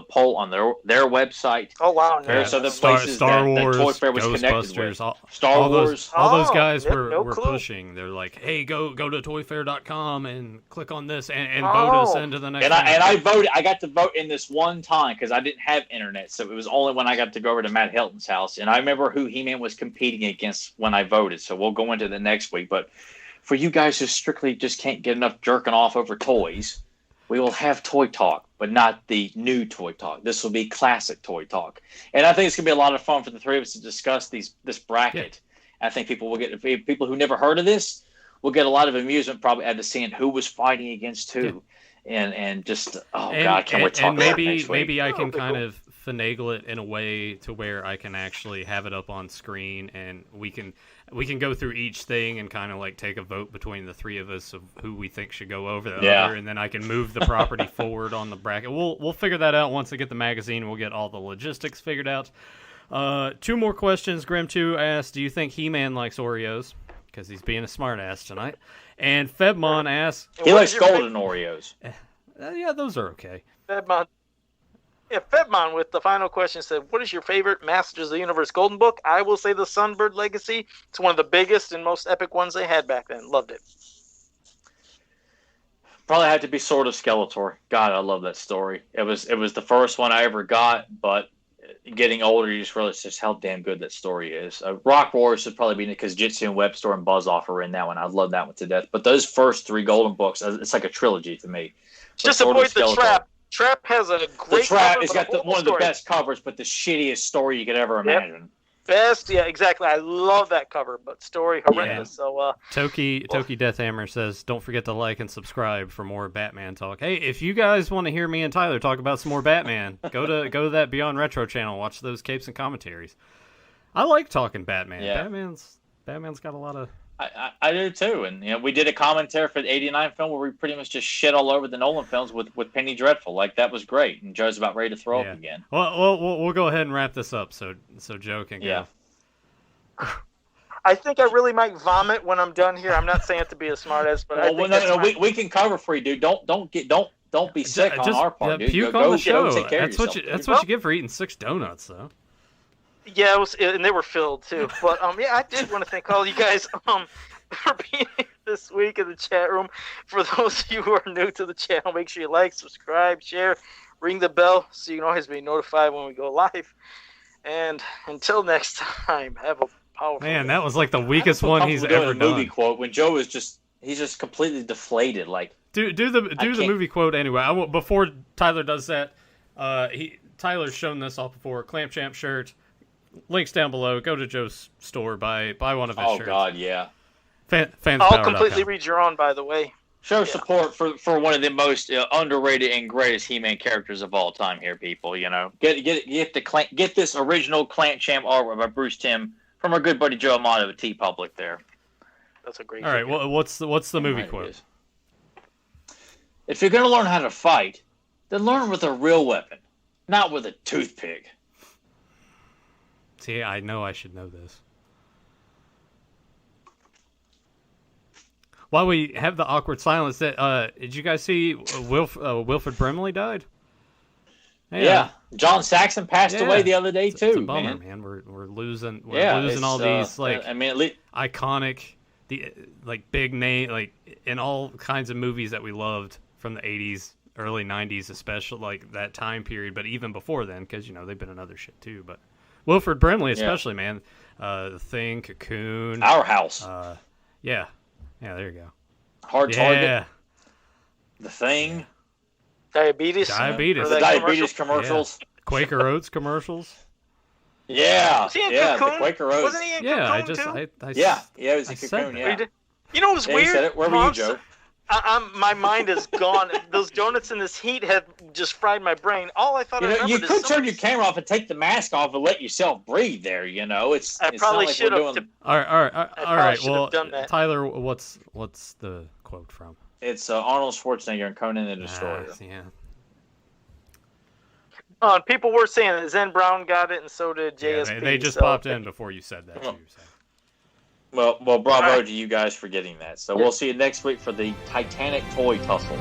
poll on their website. Oh wow! Various other places Star Wars, that Toy Fair was connected with. Star Wars. All those guys were clue. pushing. They're like, hey, go to toyfair.com and click on this and vote us into the next. And I voted. I got to vote in this one time because I didn't have internet, so it was only when I got to go over to Matt Hilton's house. And I remember who He-Man was competing against when I voted. So we'll go into the next week, but. For you guys who strictly just can't get enough jerking off over toys, we will have Toy Talk, but not the new Toy Talk. This will be classic Toy Talk. And I think it's going to be a lot of fun for the three of us to discuss this bracket. Yeah. I think people who never heard of this will get a lot of amusement probably out of seeing who was fighting against who. Yeah. And just, God, I can't wait to talk about it next week. Maybe I can kind of finagle it in a way to where I can actually have it up on screen and we can go through each thing and kind of like take a vote between the three of us of who we think should go over the other, and then I can move the property forward on the bracket. We'll figure that out once I get the magazine. We'll get all the logistics figured out. 2 more questions. Grim 2 asked, do you think He-Man likes Oreos? Because he's being a smartass tonight. And Febmon asked... He likes golden Oreos. Yeah, those are okay. Febmon. Yeah, Febmon with the final question said, what is your favorite Masters of the Universe Golden book? I will say the Sunbird Legacy. It's one of the biggest and most epic ones they had back then. Loved it. Probably had to be Sword of Skeletor. God, I love that story. It was the first one I ever got, but getting older, you just realize just how damn good that story is. Rock Wars would probably be because Jitsu and Webstor and Buzz-Off are in that one. I love that one to death. But those first 3 Golden books, it's like a trilogy to me. Just avoid the Trap. Trap has a great Trap cover. It's got one of the best covers, but the shittiest story you could ever imagine. Best, yeah, exactly. I love that cover, but story horrendous. Yeah. So, Toki Deathhammer says, don't forget to like and subscribe for more Batman talk. Hey, if you guys want to hear me and Tyler talk about some more Batman, go to that Beyond Retro channel, watch those capes and commentaries. I like talking Batman. Yeah. Batman's got a lot of... I do too, and we did a commentary for the '89 film where we pretty much just shit all over the Nolan films with Penny Dreadful. Like that was great, and Joe's about ready to throw up again. Well, we'll go ahead and wrap this up so Joe can go. Yeah. I think I really might vomit when I'm done here. I'm not saying it to be a smartass, but we can cover for you, dude. Don't be sick on our part, dude. Puke on the show. That's what you get for eating 6 donuts, though. Yeah, and they were filled too. But yeah, I did want to thank all you guys for being here this week in the chat room. For those of you who are new to the channel, make sure you like, subscribe, share, ring the bell so you can always be notified when we go live. And until next time, have a powerful man. That was like the weakest one he's ever done. Movie quote when Joe is he's just completely deflated. Like do the movie quote anyway. Before Tyler does that, Tyler's shown this off before. Clamp Champ shirt. Links down below. Go to Joe's store. Buy one of his shirts. Oh God, yeah. I'll completely read your own, by the way. Show support for one of the most underrated and greatest He-Man characters of all time here, people. You know, get this original Clamp Champ artwork by Bruce Timm from our good buddy Joe Amato at TeePublic there. That's a great. All right, well, what's the movie quote? If you're going to learn how to fight, then learn with a real weapon, not with a toothpick. See, I know I should know this. while we have the awkward silence, that did you guys see Wilford Brimley died? Yeah. John Saxon passed away the other day too. It's a bummer, man. We're losing all these iconic, big name in all kinds of movies that we loved from the 80s, early 90s, especially that time period. But even before then, because they've been in other shit too. But Wilford Brimley, especially, man. The Thing, Cocoon, Our House. Yeah, there you go. Hard Target. The Thing. Diabetes. The diabetes commercials. Yeah. Quaker Oats commercials. Yeah. Was he in the Cocoon? Quaker Oats. Wasn't he in Cocoon too? It was in Cocoon. Yeah. You know what's weird? You said it. Where were you, Joe? My mind is gone. Those donuts in this heat have just fried my brain. All I thought you could turn your camera off and take the mask off and let yourself breathe there. I probably should have. All right. Well, Tyler, what's the quote from? It's Arnold Schwarzenegger and Conan the Destroyer. Yeah. People were saying that Zen Brown got it, and so did JSP. Yeah, they just popped in before you said that. Well, bravo to you guys for getting that. So we'll see you next week for the Titanic toy tussle.